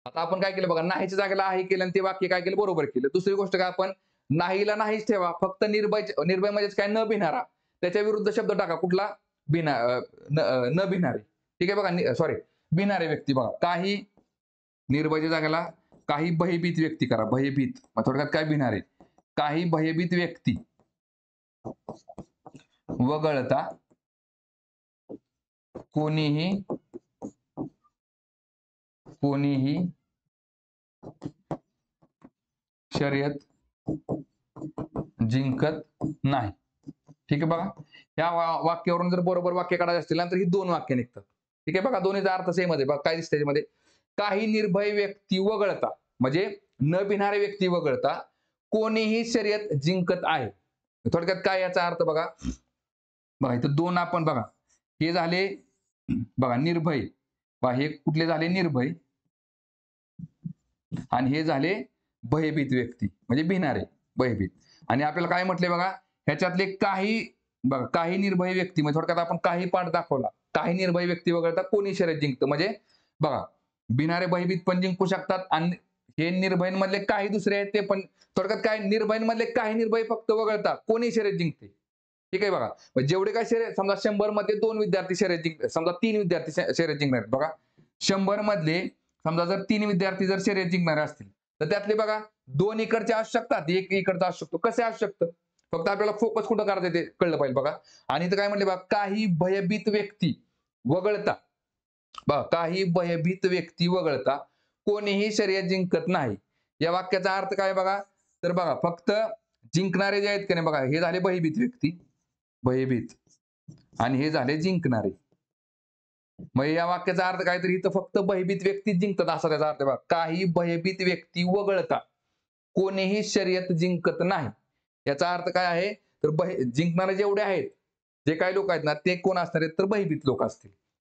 आता आपण काय केलं बघा, नाहीच्या जागेला आहे केलं आणि ते वाक्य काय केलं, बरोबर केलं. दुसरी गोष्ट काय, आपण नाहीला नाहीच ठेवा, फक्त निर्भय म्हणजेच काय, न भिणारा. त्याच्या विरुद्ध शब्द टाका कुठला, न भिणारे. ठीक आहे बघा, सॉरी भिणारे व्यक्ती. बघा काही निर्भयच्या जागेला काही भयभीत व्यक्ती करा, भयभीत थोडक्यात काय, भिणारे. काही भयभीत व्यक्ती वगळता कोणीही शर्यत जिंकत नाही. ठीक आहे बघा, या वाक्यावरून जर बरोबर वाक्य काढायचे असतील ना, तर ही दोन वाक्य निघतात. ठीक आहे बघा, दोन्हीचा अर्थ सेम आहे. बघा काय दिसतं त्याच्यामध्ये, काही निर्भय व्यक्ती वगळता म्हणजे न भिणारे व्यक्ती वगळता कोणीही शर्यत जिंकत आहे. थोडक्यात काय याचा अर्थ बघा, इथं दोन आपण बघा, हे झाले बघा निर्भय, हे कुठले झाले, निर्भय, आणि हे झाले भयभीत व्यक्ती म्हणजे भिणारे, भयभीत. आणि आपल्याला काय म्हटले बघा, ह्याच्यातले काही बघा, काही निर्भय व्यक्ती म्हणजे थोडक्यात आपण काही पाठ दाखवला, काही निर्भय व्यक्ती वगळता कोणी शर्यत जिंकतं. म्हणजे बघा, भिणारे भयभीत पण जिंकू शकतात, आणि हे निर्भयमधले काही दुसरे आहेत ते पण. थोडक्यात काय, निर्भयमधले काही निर्भय फक्त वगळता कोणी शर्यत जिंकते. ठीक आहे बघा, जेवढे काय शर्यत, समजा 100 मध्ये 2 विद्यार्थी शर्यत जिंकतात, समजा 3 विद्यार्थी शर्यत जिंकणार बघा, 100 मधले समजा जर 3 विद्यार्थी जर शर्यत जिंकणारे असतील, तर त्यातले बघा 2 इकडचे असू शकतात, 1 इकडचा असू शकतो. कसे असू शकतं, फक्त आपल्याला फोकस कुठं करायचं ते कळलं पाहिजे बघा. आणि इथं काय म्हटले बघा, काही भयभीत व्यक्ती वगळता, बघा काही भयभीत व्यक्ती वगळता कोणीही शर्यत जिंकत नाही. या वाक्याचा अर्थ काय बघा, तर बघा फक्त जिंकणारे जे आहेत की नाही बघा, हे झाले भयभीत व्यक्ती, भयभीत, आणि हे झाले जिंकणारे. मग या वाक्याचा अर्थ काय, तर इथं फक्त भयभीत व्यक्ती जिंकतात असा त्याचा अर्थ बघा. काही भयभीत व्यक्ती वगळता कोणीही शर्यत जिंकत नाही. याचा अर्थ काय आहे, तर जिंकणारे जेवढे आहेत, जे काही लोक आहेत ना, ते कोण असणार आहेत, तर भयभीत लोक असतील.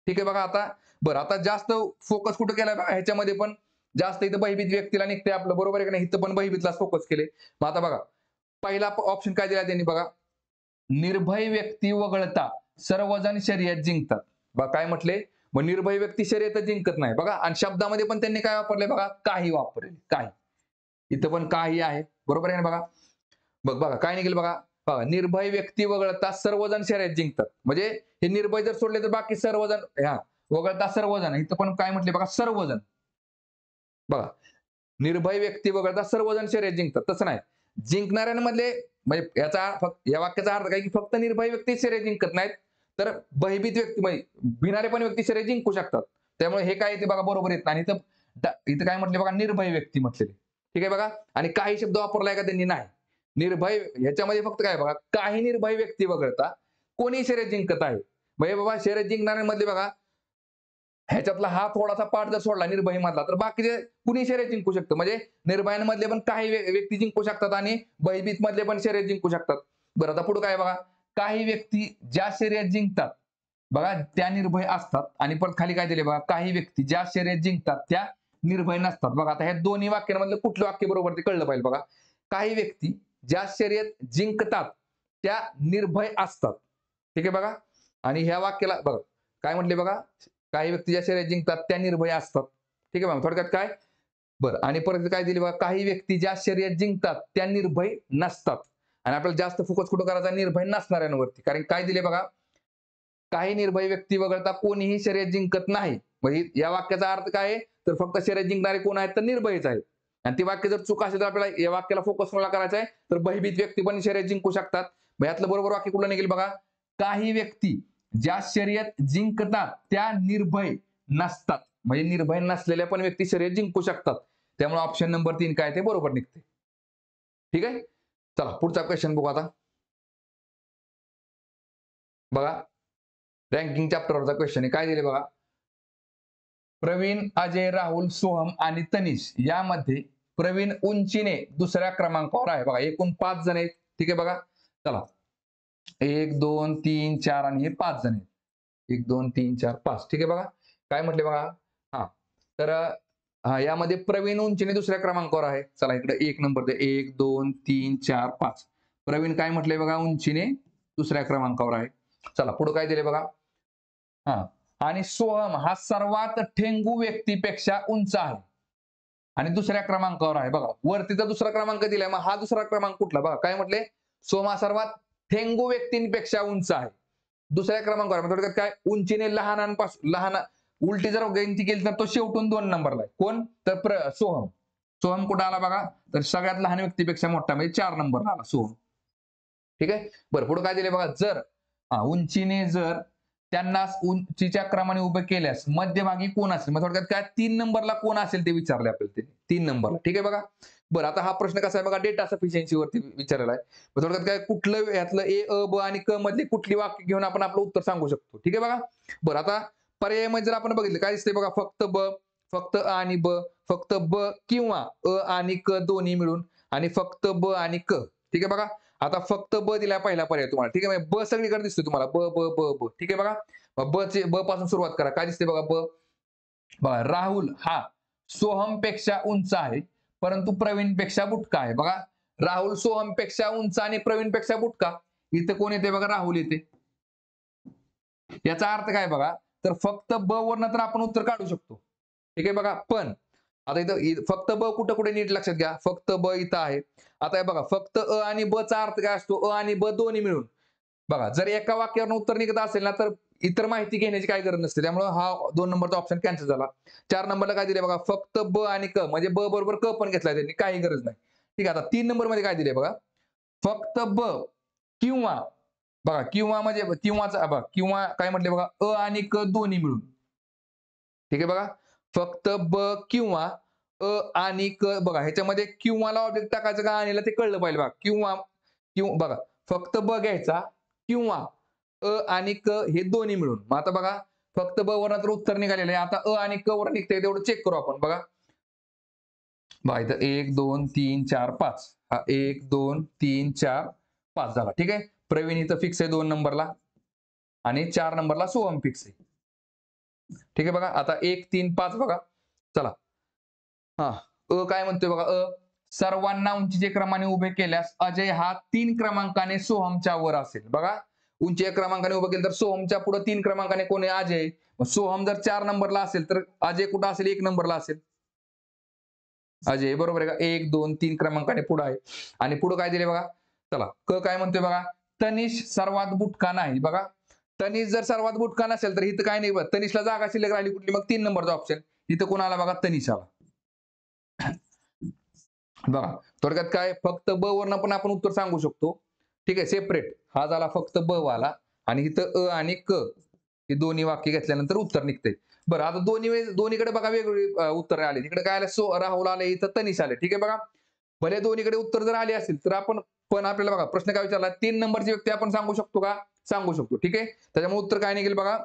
ठीक आहे बघा. आता बरं, आता जास्त फोकस कुठं केलाय बघा, ह्याच्यामध्ये पण जास्त इथं भयभीत व्यक्तीला निघते आपलं, बरोबर आहे का नाही, इथं पण भयभीतलाच फोकस केले. मग आता बघा, पहिला ऑप्शन काय दिला त्यांनी बघा, निर्भय व्यक्ती वगळता सर्वजण शर्यत जिंकतात. बघा काय म्हटले, मग निर्भय व्यक्ती शर्यत जिंकत नाही बघा, आणि शब्दामध्ये पण त्यांनी काय वापरले बघा, काही वापरले, काही. इथं पण काही आहे, बरोबर आहे ना बघा. बघा काय निघेल बघा, निर्भय व्यक्ती वगळता सर्वजण शर्यत जिंकतात. म्हणजे हे निर्भय जर सोडले तर बाकी सर्वजण, वगळता सर्वजण, इथं पण काय म्हटले बघा, सर्वजण. बघा, निर्भय व्यक्ती वगळता सर्वजण शर्यत जिंकतात, तसं नाही. जिंकणाऱ्यांमधले म्हणजे या वाक्याचा अर्थ काय, की फक्त निर्भय व्यक्ती शर्यत जिंकत नाहीत, तर भयभीत व्यक्ती म्हणजे भिणारे पण व्यक्ती शर्यत जिंकू शकतात. त्यामुळे हे काय येते बघा, बरोबर येत नाही. इथं काय म्हटले बघा, निर्भय व्यक्ती म्हटलेले. ठीक आहे बघा. आणि काही शब्द वापरलाय का त्यांनी, नाही. निर्भय ह्याच्यामध्ये फक्त काय बघा, काही निर्भय व्यक्ती वगळता कोणी शर्यत जिंकत आहे. म्हणजे बाबा शर्यत जिंकणाऱ्यांमधले बघा, ह्याच्यातला हा थोडासा पार्ट जर सोडला निर्भय मधला, तर बाकीचे कुणी शर्यत जिंकू शकतं. म्हणजे निर्भयांमधले पण काही व्यक्ती जिंकू शकतात, आणि भयभीत मधले पण शर्यत जिंकू शकतात. बरं, आता पुढे काय बघा, काही व्यक्ती ज्या शर्यत जिंकतात बघा, त्या निर्भय असतात. आणि परत खाली काय दिले बघा, काही व्यक्ती ज्या शर्यत जिंकतात त्या निर्भय नसतात. बघा, आता ह्या दोन्ही वाक्यांमधलं कुठलं वाक्य बरोबर ते कळलं पाहिजे बघा. काही व्यक्ती ज्या शर्यत जिंकतात त्या निर्भय असतात. ठीक आहे बघा. आणि ह्या वाक्याला बघा काय म्हटले बघा, काही व्यक्ती ज्या शर्यत जिंकतात त्या निर्भय असतात. ठीक आहे बघा, थोडक्यात काय, बरं. आणि परत काय दिले बघा, काही व्यक्ती ज्या शर्यत जिंकतात त्या निर्भय नसतात. आणि आपल्याला जास्त फोकस कुठं करायचा, निर्भय नसणाऱ्यांवरती. कारण काय दिले बघा, काही निर्भय व्यक्ती वगळता कोणीही शर्यत जिंकत नाही. म्हणजे या वाक्याचा अर्थ काय आहे, तर फक्त शर्यत जिंकणारे कोण आहेत, तर निर्भयच आहेत. आणि ती वाक्य जर चूक असेल तर आपल्याला या वाक्याला फोकस कोणाला करायचा आहे, तर भयभीत व्यक्ती पण शर्यत जिंकू शकतात. यातलं बरोबर वाक्य कुठलं निघेल बघा, काही व्यक्ती ज्या शर्यत जिंकतात त्या निर्भय नसतात. म्हणजे निर्भय नसलेल्या पण व्यक्ती शर्यत जिंकू शकतात. त्यामुळे ऑप्शन नंबर 3 काय ते बरोबर निघते. ठीक आहे. चला पुढचा क्वेश्चन बघू आता. बघा, रँकिंग चॅप्टरवरचा क्वेश्चन आहे. काय दिले बघा, प्रवीण, अजय, राहुल, सोहम आणि तनिष यामध्ये प्रवीण उंचीने दुसऱ्या क्रमांकावर आहे बघा. एकूण 5 जण आहेत. ठीक आहे बघा. चला 1 2 3 4 आणि हे 5 जण आहेत. 1 2 3 4 5. ठीक आहे बघा. काय म्हटले बघा. हा तर यामध्ये प्रवीण उंचीने दुसऱ्या क्रमांकावर आहे. चला इकडे 1 नंबर दे. 1 2 3 4 5. प्रवीण काय म्हटले बघा, उंचीने दुसऱ्या क्रमांकावर आहे. चला पुढे काय दिले बघा. हा आणि सोहम हा सर्वात ठेंगू व्यक्तीपेक्षा उंच आहे आणि दुसऱ्या क्रमांकावर आहे बघा. वरती तर दुसरा क्रमांक दिलाय, मग हा दुसरा क्रमांक कुठला बघा. काय म्हटले, सोहम हा सर्वात ठेंगू व्यक्तींपेक्षा उंच आहे, दुसऱ्या क्रमांकावर. थोडक्यात काय, उंचीने लहान उलटी जर गिनती केली तर तो शेवटून 2 नंबरला आहे. कोण तर सोहम. सोहम कुठं आला बघा, तर सगळ्यात लहान व्यक्तीपेक्षा मोठा म्हणजे 4 नंबरला आला सोहम. ठीक आहे. बरं पुढे काय दिले बघा. जर उंचीने जर त्यांना उंचीच्या क्रमाने उभे केल्यास मध्यभागी कोण असेल. मग थोडक्यात काय, 3 नंबरला कोण असेल ते विचारले आपल्याला. 3 नंबरला. ठीक आहे बघा. बरं आता हा प्रश्न कसा आहे बघा, डेटा सफिशियन्सी वरती विचारलेला आहे. थोडक्यात काय, कुठलं यातलं ए, अ, ब आणि क मधली कुठली वाक्य घेऊन आपण आपलं उत्तर सांगू शकतो. ठीक आहे बघा. बरं आता पर्यायामध्ये जर आपण बघितलं काय दिसते बघा, फक्त ब, फक्त अ आणि ब, फक्त ब किंवा अ आणि क दोन्ही मिळून आणि फक्त ब आणि क. ठीक आहे बघा. आता फक्त ब दिला पहिला पर्याय तुम्हाला. ठीक आहे. ब सगळीकडे दिसतो तुम्हाला. ब ब ब ब. ठीक आहे बघा. ब पासून सुरुवात करा. काय दिसते बघा. बघा राहुल हा सोहमपेक्षा उंच आहे परंतु प्रवीणपेक्षा बुटका आहे. बघा राहुल सोहमपेक्षा उंच आणि प्रवीणपेक्षा बुटका. इथे कोण येते बघा, राहुल येते. याचा अर्थ काय बघा, तर फक्त ब वरनं तर आपण उत्तर काढू शकतो. ठीक आहे बघा. पण आता इथं फक्त ब कुठं कुठे नीट लक्षात घ्या. फक्त ब इथं आहे. आता हे बघा, फक्त अ आणि ब चा अर्थ काय असतो, अ आणि ब दोन्ही मिळून. बघा जर एका वाक्यावरून उत्तर निघत असेल ना, तर इतर माहिती घेण्याची काही गरज नसते. त्यामुळे हा 2 नंबरचा ऑप्शन कॅन्सल झाला. 4 नंबरला काय दिले बघा, फक्त ब आणि क म्हणजे ब बरोबर क पण घेतलाय त्यांनी, काही गरज नाही. ठीक आहे. आता 3 नंबर मध्ये काय दिले बघा, फक्त ब किंवा बघा किंवा म्हणजे किंवाचा बघा किंवा काय म्हटले बघा, अ आणि क दोन्ही मिळून. ठीक आहे बघा. फक्त ब किंवा अ आणि क. बघा ह्याच्यामध्ये किंवाला ऑब्जेक्ट टाकायचं का आणीला ते कळलं पाहिजे बघा. किंवा बघा फक्त ब घ्यायचा किंवा अ आणि क हे दोन्ही मिळून. मग आता बघा फक्त ब वर तर उत्तर निघालेलं आहे. आता अ आणि क वर निघतंय तेवढं चेक करू आपण. बघा इथं 1 2 3 4 5. हा 1 2 3 4 5 झाला. ठीक आहे. प्रवीण इथं फिक्स आहे 2 नंबरला आणि 4 नंबरला सोहम फिक्स आहे. ठीक आहे बघा. आता 1 3 5 बघा. चला हा काय म्हणतोय बघा. सर्वांना उंचीचे क्रमाने उभे केल्यास अजय हा 3 क्रमांकाने सोहमच्या वर असेल. बघा उंची 1 क्रमांकाने उभं केलं तर सोहमच्या पुढे 3 क्रमांकाने कोण आहे, अजय. सोहम जर 4 नंबरला असेल तर अजय कुठं असेल, 1 नंबरला असेल. अजय बरोबर आहे का. 1 2 3 क्रमांकाने पुढे आहे. आणि पुढे काय दिले बघा. चला काय म्हणतोय बघा, तनिष सर्वात बुटका नाही. बघा तनिष जर सर्वात बुटका नसेल तर इथं काय नाही बघ, तनिषला जागा शिल्लक राहिली कुठली, मग 3 नंबरचा ऑप्शन. इथं कोण आला बघा, तनिष आला. बघा थोडक्यात काय, फक्त ब वरनं पण आपण उत्तर सांगू शकतो. ठीक आहे. सेपरेट हा झाला फक्त ब वाला आणि इथं अ आणि क हे दोन्ही वाक्य घेतल्यानंतर उत्तर निघते. बरं आता दोन्हीकडे बघा वेगवेगळी उत्तर आले. तिकडे काय आलं, राहुल आले, इथं तनिष आले. ठीक आहे बघा. भले दोन्हीकडे उत्तर जर आले असतील तर आपण पण आपल्याला बघा प्रश्न काय विचारला, 3 नंबरची व्यक्ती आपण सांगू शकतो का, सांगू शकतो. ठीक आहे. त्याच्यामुळे उत्तर काय निघेल बघा,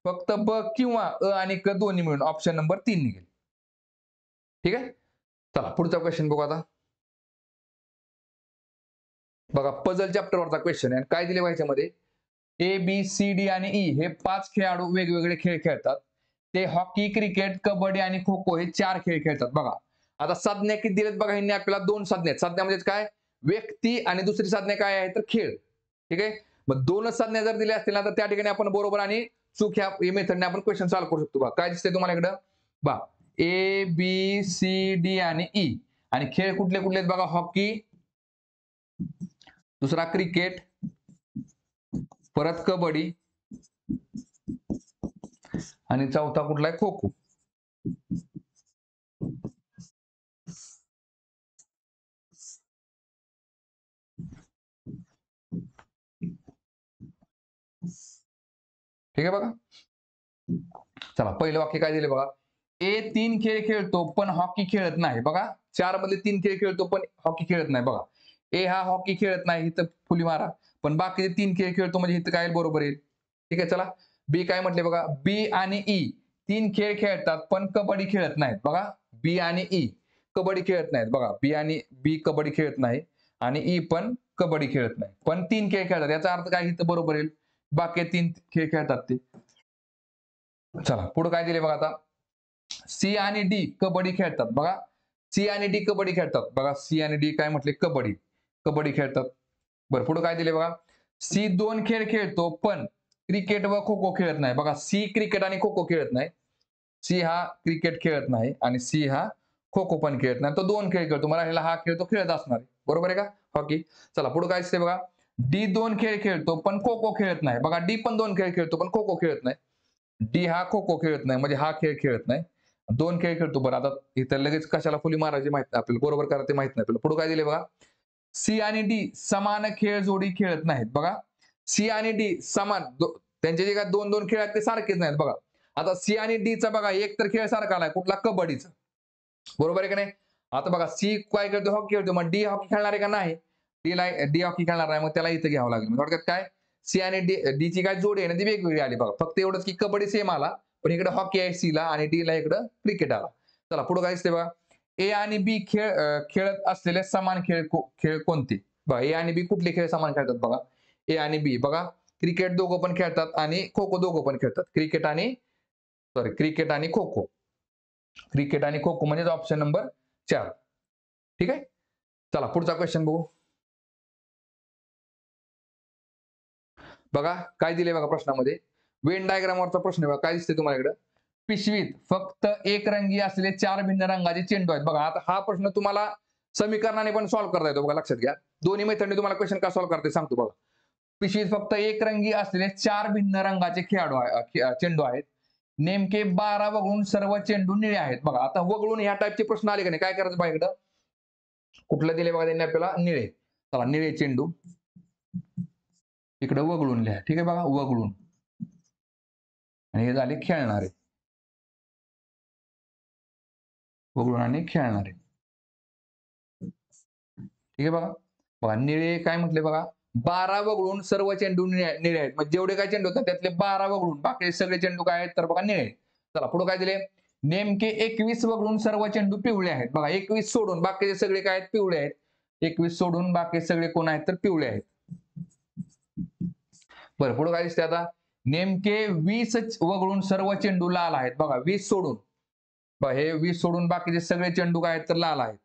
फक्त ब किंवा अ आणि क दोन्ही मिळून ऑप्शन नंबर 3 निघेल. ठीक आहे. चला पुढचा क्वेश्चन बघू आता. बघा पझल चॅप्टरवरचा क्वेश्चन आहे. काय दिले ह्याच्यामध्ये, ए बी सी डी आणि ई हे 5 खेळाडू वेगवेगळे खेळ खेळतात. ते हॉकी, क्रिकेट, कबड्डी आणि खो खो हे 4 खेळ खेळतात. बघा आता संज्ञा किती दिलेत बघा, ह्यांनी आपल्याला 2 संज्ञा आहेत. संज्ञा म्हणजे काय, व्यक्ती आणि दुसरी संज्ञा काय आहे तर खेळ. ठीक आहे. मग 2च संज्ञा जर दिल्या असतील ना, तर त्या ठिकाणी आपण बरोबर आणि चूक ह्या मेथडने आपण क्वेश्चन सॉल्व्ह करू शकतो. बघा काय दिसतंय तुम्हाला इकडं, बघा ए बी सी डी आणि ई आणि खेळ कुठले कुठले आहेत बघा, हॉकी, दुसरा क्रिकेट, परत कबड्डी आणि चौथा कुठला आहे, खो खो. ठीक आहे बघा. चला पहिलं वाक्य काय दिले बघा, ए 3 खेळ खेळतो पण हॉकी खेळत नाही. बघा 4 मधले 3 खेळ खेळतो पण हॉकी खेळत नाही. बघा ए हा हॉकी खेळत नाही, इथं फुली मारा. पण बाकीचे 3 खेळ खेळतो म्हणजे इथं काय बरोबर येईल. ठीक आहे. चला बी काय म्हटले बघा, बी आणि ई तीन खेळ खेळतात पण कबड्डी खेळत नाहीत बघा. बी आणि ई कबड्डी खेळत नाहीत बघा. बी कबड्डी खेळत नाही आणि ई पण कबड्डी खेळत नाही. पण तीन खेळ खेळतात याचा अर्थ काय इथं बरोबर येईल. बाकी तीन खेळ खेळतात ते. चला पुढे काय दिले बघा आता. सी आणि डी कबड्डी खेळतात बघा. सी आणि डी कबड्डी खेळतात बघा. सी आणि डी काय म्हटले कबड्डी खेळतात. बरं पुढे काय दिले बघा. सी दोन खेळ खेळतो पण क्रिकेट व खो खो खेळत नाही बघा. सी क्रिकेट आणि खो खो खेळत नाही. सी हा क्रिकेट खेळत नाही आणि सी हा खो खो पण खेळत नाही. तो दोन खेळ खेळतो. मला ह्याला हा खेळ तो खेळत असणार आहे. बरोबर आहे का हॉकी. चला पुढे काय असते बघा. डी दोन खेळ खेळतो पण खो खो खेळत नाही बघा. डी पण दोन खेळ खेळतो पण खो खो खेळत नाही. डी हा खो खो खेळत नाही म्हणजे हा खेळ खेळत नाही. दोन खेळ खेळतो. बरं आता इथं लगेच कशाला फुली मारायची माहित नाही आपल्याला. बरोबर करा ते माहित नाही आपल्याला. पुढे काय दिले बघा. सी आणि डी समान खेळ जोडी खेळत नाहीत बघा. सी आणि डी समान त्यांचे जे काय दोन दोन खेळ आहेत ते सारखेच नाहीत बघा. आता सी आणि डी चा बघा एक तर खेळ सारखा आलाय कुठला कबड्डीचा. बरोबर आहे का नाही. आता बघा सी काय खेळतो हॉकी खेळतो मग डी हॉकी खेळणार आहे का नाही. डी हॉकी खेळणार आहे मग त्याला इथं घ्यावं लागेल. थोडक्यात काय सी आणि डी ची काय जोडी आहे ना ती वेगवेगळी आली बघा. फक्त एवढंच की कबड्डी सेम आला पण इकडे हॉकी आहे सी ला आणि डी ला इकडे क्रिकेट आला. चला पुढे काय दिसते बघा. ए आणि बी खेळत असलेले समान खेळ कोणते बघा. ए आणि बी कुठले खेळ समान खेळतात बघा. ए आणि बी बघा क्रिकेट दोघं पण खेळतात आणि खो खो दोघं पण खेळतात. क्रिकेट आणि खो खो. क्रिकेट आणि खो खो म्हणजे ऑप्शन नंबर 4. ठीक आहे. चला पुढचा क्वेश्चन बघू. बघा काय दिले बघा प्रश्नामध्ये. वेन डायग्रामवरचा प्रश्न बघा काय दिसते तुम्हाला इकडं. पिशवीत फक्त एक रंगी असलेले 4 भिन्न रंगाचे चेंडू आहेत बघा. आता हा प्रश्न तुम्हाला समीकरणाने पण सॉल्व्ह करता येतो बघा. लक्षात घ्या. दोन्ही मेथडने तुम्हाला क्वेश्चन का सॉल्व्ह करते सांगतो बघा. पिशवीत फक्त एक रंगी असलेले 4 भिन्न रंगाचे चेंडू आहेत. नेमके 12 वगळून सर्व चेंडू निळे आहेत बघा. आता वगळून ह्या टाईपचे प्रश्न आले का नाही काय करायचं बघा. इकडं कुठलं दिले बघा त्यांनी आपल्याला निळे. चला निळे चेंडू इकडे वगळून लिहा. ठीक आहे बघा वगळून आणि हे झाले खेळणारे. वगळून आणि खेळणारे. ठीक आहे बघा. बघा निळे काय म्हटले बघा. 12 वगळून सर्व चेंडू निळे आहेत. म्हणजे जेवढे काय चेंडू होतात त्यातले 12 वगळून बाकी सगळे चेंडू काय आहेत तर बघा निळे. चला पुढे काय दिले. नेमके 21 वगळून सर्व चेंडू पिवळे आहेत बघा. 21 सोडून बाकीचे सगळे काय आहेत पिवळे आहेत. 21 सोडून बाकी सगळे कोण आहेत तर पिवळे आहेत. बरं पुढे काय दिसते आता. नेमके 20 वगळून सर्व चेंडू लाल आहेत बघा. 20 सोडून बघा हे 20 सोडून बाकीचे सगळे चेंडू काय आहेत तर लाल आहेत.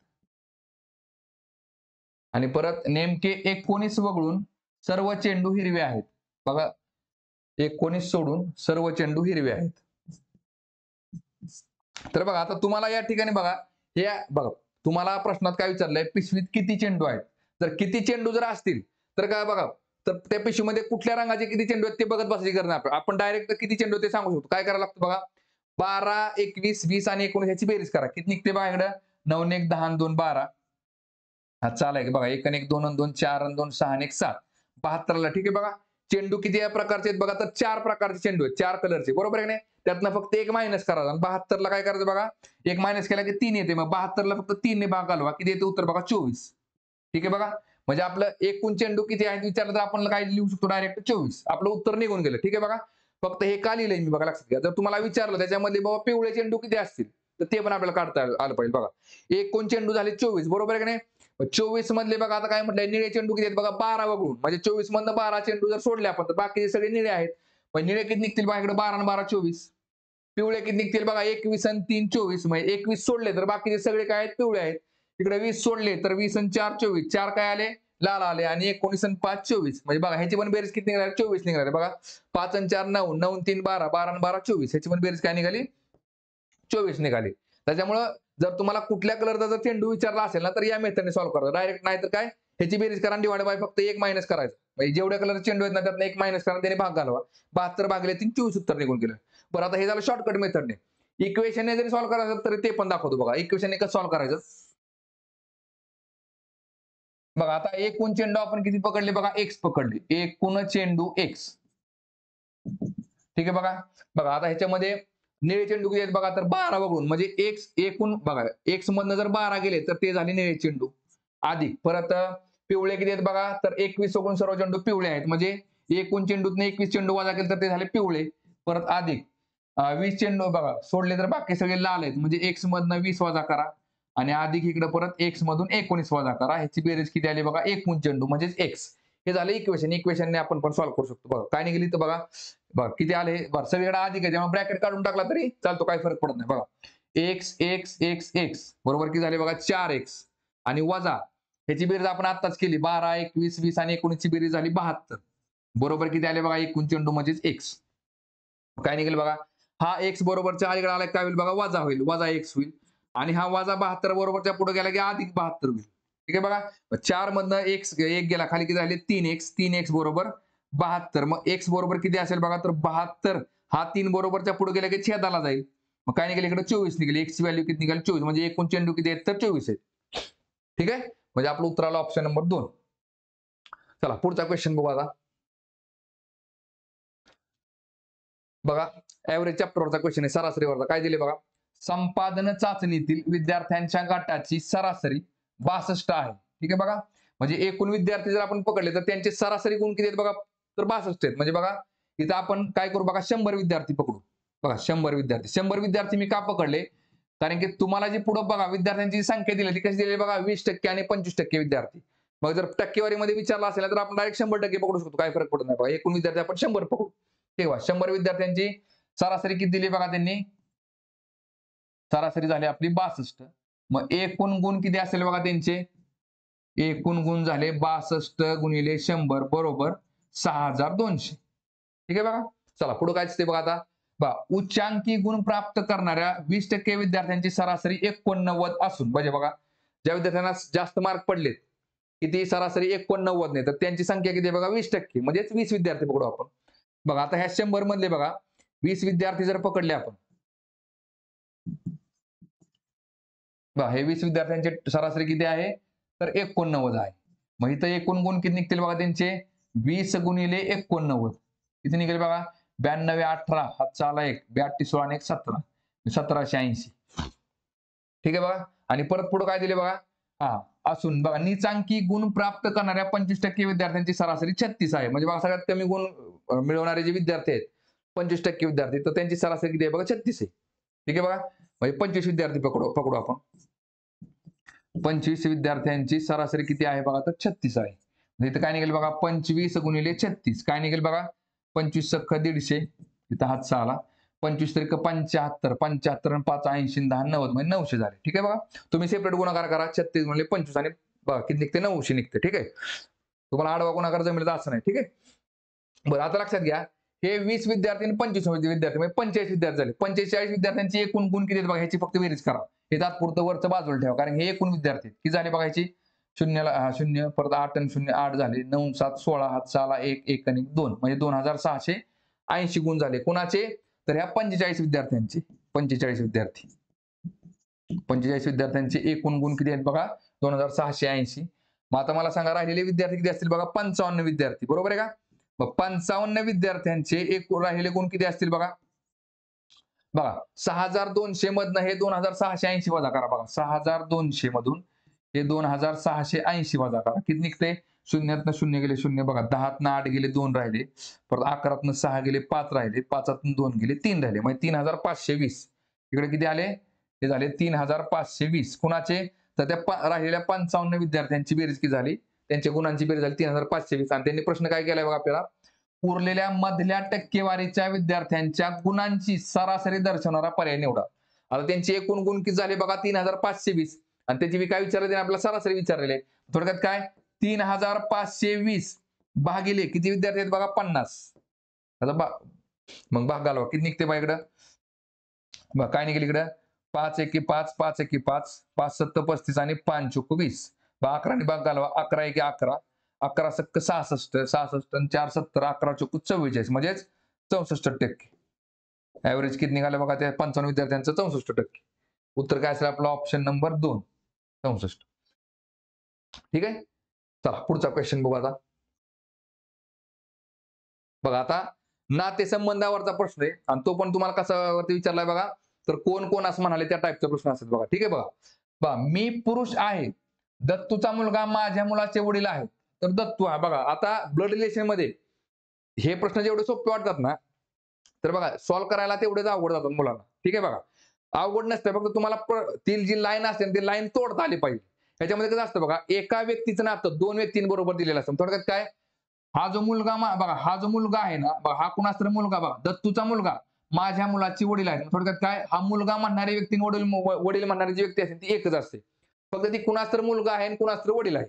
आणि परत नेमके 19 वगळून सर्व चेंडू हिरवे आहेत बघा. 19 सोडून सर्व चेंडू हिरवे आहेत. तर बघा आता तुम्हाला या ठिकाणी बघा हे बघा तुम्हाला प्रश्नात काय विचारलंय पिशवीत किती चेंडू आहेत. तर किती चेंडू जर असतील तर काय बघा तर त्या पिशवीमध्ये कुठल्या रंगाचे किती चेंडू आहेत ते बघत बसायची गरज नाही. आपण डायरेक्ट किती चेंडू ते सांगू शकतो. काय करायला लागतं बघा. 12, 21, 20 आणि 19 ह्याची बेरीज करा. किती निघते बघा इकडं. 9 आणि 1 10 आणि 2 12. हा चाल आहे बघा. 1 आणि 1 2 आणि 2 4 आणि 2 6 आणि 1 7. 72 ला. ठीक आहे बघा. चेंडू किती या प्रकारचे आहेत बघा तर 4 प्रकारचे चेंडू आहेत. 4 कलरचे. बरोबर आहे की नाही. त्यातनं फक्त एक मायनस करायचा. आणि 72 ला काय करायचं बघा. एक मायनस केला की 3 येते. मग 72 ला फक्त 3 ने भाग घालवा. किती येते उत्तर बघा 24. ठीक आहे बघा. म्हणजे आपलं एकूण चेंडू किती आहेत विचारलं तर आपण काय लिहू शकतो डायरेक्ट 24. आपलं उत्तर निघून गेलं. ठीक आहे बघा. फक्त हे का लिहिलंय मी बघा लक्षात घ्या. जर तुम्हाला विचारलं त्याच्यामध्ये बाबा पिवळे चेंडू किती असतील तर ते पण आपल्याला काढता आलं पाहिजे बघा. एकूण चेंडू झाले 24. बरोबर आहे की नाही. 24 मधले बघा आता काय म्हटलंय निळे चेंडू किती आहेत बघा 12 वगळून. म्हणजे 24 मधनं 12 चेंडू जर सोडले आपण तर बाकीचे सगळे निळे आहेत. पण निळे किती निघतील बघा इकडे 12 आणि 12 24. पिवळे किती निघतील बघा 21 आणि 3 24. म्हणजे 21 सोडले तर बाकीचे सगळे काय आहेत पिवळे आहेत. इकडे 20 सोडले तर 20 आणि 4 24. 4 काय आले लाल आले आणि 19 आणि 5 24. म्हणजे बघा ह्याची पण बेरीज किती निघाली 24 निघाले बघा. 5 आणि 4 9 9 आणि 3 12 12 आणि 12 24. ह्याची पण बेरीज काय निघाली 24 निघाली. त्याच्यामुळं जर तुम्हाला कुठल्या कलरचा जर चेंडू विचारला असेल ना तर या मेथडने सॉल्व्ह करा. डायरेक्ट नाही तर काय ह्याची बेरीज करा डिवाइड बाय फक्त एक मायनस करायचं. म्हणजे जेवढ्या कलर चेंडू आहेत ना त्यातनं एक मायनस करा त्याने भाग घालवा. 72 भागले 3 24 उत्तर निघून गेलं. बरं आता हे झालं शॉर्टकट मेथडने. इक्वेशनने जरी सॉल्व्ह करायचं तर ते पण दाखवतो बघा. इक्वेशनने कसं सॉल्व्ह करायचं बघा. आता एकूण चेंडू आपण किती पकडले बघा एक्स पकडले. एकूण चेंडू एक्स. ठीक आहे बघा. बघा आता ह्याच्यामध्ये निळे चेंडू किती आहेत बघा तर 12 वगळून म्हणजे एक्स एकूण बघा एक्स मधनं जर 12 गेले तर ते झाले निळे चेंडू. अधिक परत पिवळे किती आहेत बघा तर 21 वगळून सर्व चेंडू पिवळे आहेत. म्हणजे एकूण चेंडूतनं 21 चेंडू वजा केले तर ते झाले पिवळे. परत अधिक 20 चेंडू बघा सोडले तर बाकी सगळे लाल आहेत म्हणजे एक्स मधनं 20 वजा करा आणि अधिक इकडे परत एक्स मधून 19 वजा करा. ह्याची बेरीज किती आली बघा एकूण चेंडू म्हणजेच एक्स. हे झालं इक्वेशन. इक्वेशनने आपण पण सॉल्व्ह करू शकतो. बघा काय निघाली तर बघा बघा किती आले बरं सगळीकडे अधिक आहे त्यामुळे ब्रॅकेट काढून टाकला तरी चालतो काही फरक पडत नाही. बघा एक्स एक्स एक्स एक्स बरोबर किती झाले बघा 4x आणि वजा ह्याची बेरीज आपण आत्ताच केली 12 21 20 आणि 19 ची बेरीज झाली 72 बरोबर किती आले बघा एकूण चेंडू म्हणजेच एक्स. काय निघेल बघा हा एक्स बरोबरच्या अलीकडे आला काय होईल बघा वजा होईल वजा एक्स होईल आणि हा वजा 72 बरोबरच्या पुढे गेला की अधिक 72 होईल. ठीक आहे बघा 4 मधनं एक्स एक गेला खाली किती झाले 3x बरोबर 72. मग एक्स बरोबर किती असेल बघा तर 72 हा 3 बरोबरच्या पुढे गेला की छेदाला जाईल. मग काय निघेल इकडे 24 निघेल. एक्स ची व्हॅल्यू किती निघेल 24 म्हणजे एकूण चेंडू किती आहेत तर 24 आहेत. ठीक आहे म्हणजे आपलं उत्तर आलं ऑप्शन नंबर 2. चला पुढचा क्वेश्चन बघू आता. बघा ऍव्हरेज चॅप्टरवरचा क्वेश्चन आहे सरासरीवरचा. काय दिले बघा संपादन चाचणीतील विद्यार्थ्यांच्या गटाची सरासरी 62 आहे. ठीक आहे बघा म्हणजे एकूण विद्यार्थी जर आपण पकडले तर त्यांचे सरासरी गुण किती आहेत बघा तर 62 आहेत. म्हणजे बघा इथं आपण काय करू बघा 100 विद्यार्थी पकडू. बघा 100 विद्यार्थी मी का पकडले कारण की तुम्हाला जी पुढे बघा विद्यार्थ्यांची संख्या दिली ती कशी दिली बघा 20% आणि 25% विद्यार्थी. मग जर टक्केवारीमध्ये विचारला असेल तर आपण डायरेक्ट 100% पकडू शकतो काय फरक पडत नाही बघा एकूण विद्यार्थी आपण 100 पकडू. तेव्हा 100 विद्यार्थ्यांची सरासरी किती दिली बघा त्यांनी सरासरी झाली आपली 62. मग एकूण गुण किती असेल बघा त्यांचे एकूण गुण झाले 62 गुणिले 100 बरोबर 6200. ठीक आहे बघा चला पुढे काय असते बघा आता बघा उच्चांकी गुण प्राप्त करणाऱ्या 20% विद्यार्थ्यांची सरासरी 89 असून म्हणजे बघा ज्या विद्यार्थ्यांना जास्त मार्क पडलेत किती सरासरी 89 नाही तर त्यांची संख्या किती बघा 20% म्हणजेच 20 विद्यार्थी पकडू आपण. बघा आता ह्या 100 मधले बघा 20 विद्यार्थी जर पकडले आपण बघा हे 20 विद्यार्थ्यांचे सरासरी किती आहे तर 89 आहे. मग इथं एकूण गुण किती निघतील बघा त्यांचे 20 गुणिले 89 किती निघेल बघा 92 18 हात चाला 1 82 16 1 17 1780. ठीक आहे बघा आणि परत पुढे काय दिले बघा हा असून बघा नीचांकी गुण प्राप्त करणाऱ्या 25% विद्यार्थ्यांची सरासरी 36 आहे. म्हणजे बघा सगळ्यात कमी गुण मिळवणारे जे विद्यार्थी आहेत 25% विद्यार्थी तर त्यांची सरासरी किती आहे बघा 36 आहे. ठीक आहे बघा म्हणजे 25 विद्यार्थी पकडू आपण 25 विद्यार्थ्यांची सरासरी किती आहे बघा तर 36 आहे. इथं काय निघेल बघा 25 गुणिले 36 काय निघेल बघा 25 सख्ख 150 इथं हात 6 आला 25 त्रिक 75 75 आणि 5 80 10 90 म्हणजे 900 झाले. ठीक आहे बघा तुम्ही सेपरेट गुणाकार करा 36 म्हणजे 25 आणि बघा किती निघते 900 निघते. ठीक आहे तुम्हाला आडवा गुणाकार जमेल असं नाही. ठीक आहे बरं आता लक्षात घ्या हे 20 विद्यार्थी आणि 25 विद्यार्थी म्हणजे 45 विद्यार्थी झाले. 45 विद्यार्थ्यांची एकूण गुण किती बघा ह्याची फक्त बेरीज करा. हे तात्पुरतं वरचं बाजूला ठेवा कारण हे एकूण विद्यार्थी किती झाले बघायची शून्याला 0 परत 8 आणि 0 8 झाले 9 7 16 हात 6 1 1 आणि 2 म्हणजे 2680 गुण झाले. कुणाचे तर ह्या 45 विद्यार्थ्यांचे 45 विद्यार्थी 45 विद्यार्थ्यांचे एकूण गुण किती आहेत बघा 2680. मग आता मला सांगा राहिलेले विद्यार्थी किती असतील बघा 55 विद्यार्थी बरोबर आहे का. मग 55 विद्यार्थ्यांचे एक राहिलेले गुण किती असतील बघा बघा 6200 मधनं हे 2680 वजा करा बघा 6200 मधून हे 2680 वजा करा किती निघते शून्यातनं 0 गेले 0 बघा 10तनं 8 गेले 2 राहिले परत 11तनं 6 गेले 5 राहिले 5तनं 2 गेले 3 राहिले म्हणजे 3520. इकडे किती आले हे झाले 3520 कुणाचे तर त्या राहिलेल्या 55 विद्यार्थ्यांची बेरीज किती झाली त्यांच्या गुणांची बेरीज झाली 3520 आणि त्यांनी प्रश्न काय केलाय बघा आपल्याला उरलेल्या मधल्या टक्केवारीच्या विद्यार्थ्यांच्या गुणांची सरासरी दर्शवणारा पर्याय निवडा. आता त्यांचे एकूण गुण किती झाले बघा 3520 आणि त्याची मी काय विचारले आपल्याला सरासरी विचारलेले थोडक्यात काय 3520 भागिले किती विद्यार्थी आहेत बघा 50 आता मग भाग घालवा किती निघते बघा इकडं बघा काय निघेल इकडं 5 एके 5 5 एके 5 5 7 35 आणि 5 चोक 20 11 भाग घालवा 11 एके 11 11 सक्क 66 66 आणि 4 70 11 चोक 44 म्हणजेच 64%. ऍव्हरेज किती निघालं बघा त्या 55 विद्यार्थ्यांचं 64%. उत्तर काय असेल आपलं ऑप्शन नंबर 2 64. ठीक आहे चला पुढचा क्वेश्चन बघू आता. बघा आता नातेसंबंधावरचा प्रश्न आहे आणि तो पण तुम्हाला कशावरती विचारलाय बघा तर कोण कोण असं म्हणाले त्या टाईपचा प्रश्न असेल बघा. ठीक आहे बघा मी पुरुष आहे दत्तूचा मुलगा माझ्या मुलाचे वडील आहेत तर दत्तू हा बघा आता ब्लड रिलेशन मध्ये हे प्रश्न जेवढे सोपे वाटतात ना तर बघा सॉल्व्ह करायला तेवढेच अवघड जातात मुलांना. ठीक आहे बघा. अवघड नसतं, फक्त तुम्हाला ती जी लाईन असते ती लाईन तोडता आली पाहिजे. ह्याच्यामध्ये कसं असतं बघा, एका व्यक्तीचं नातं 2 व्यक्तींबरोबर दिलेलं असतं. थोडक्यात काय, हा जो मुलगा बघा, हा जो मुलगा आहे ना बघा, हा कुणाचा तरी मुलगा बघा, दत्तूचा मुलगा माझ्या मुलाची वडील आहेत. थोडक्यात काय, हा मुलगा म्हणणारी व्यक्ती वडील वडील म्हणणारी जी व्यक्ती असते ती एकच असते. फक्त ती कुणाचा तर मुलगा आहे आणि कुणाचा तर वडील आहे.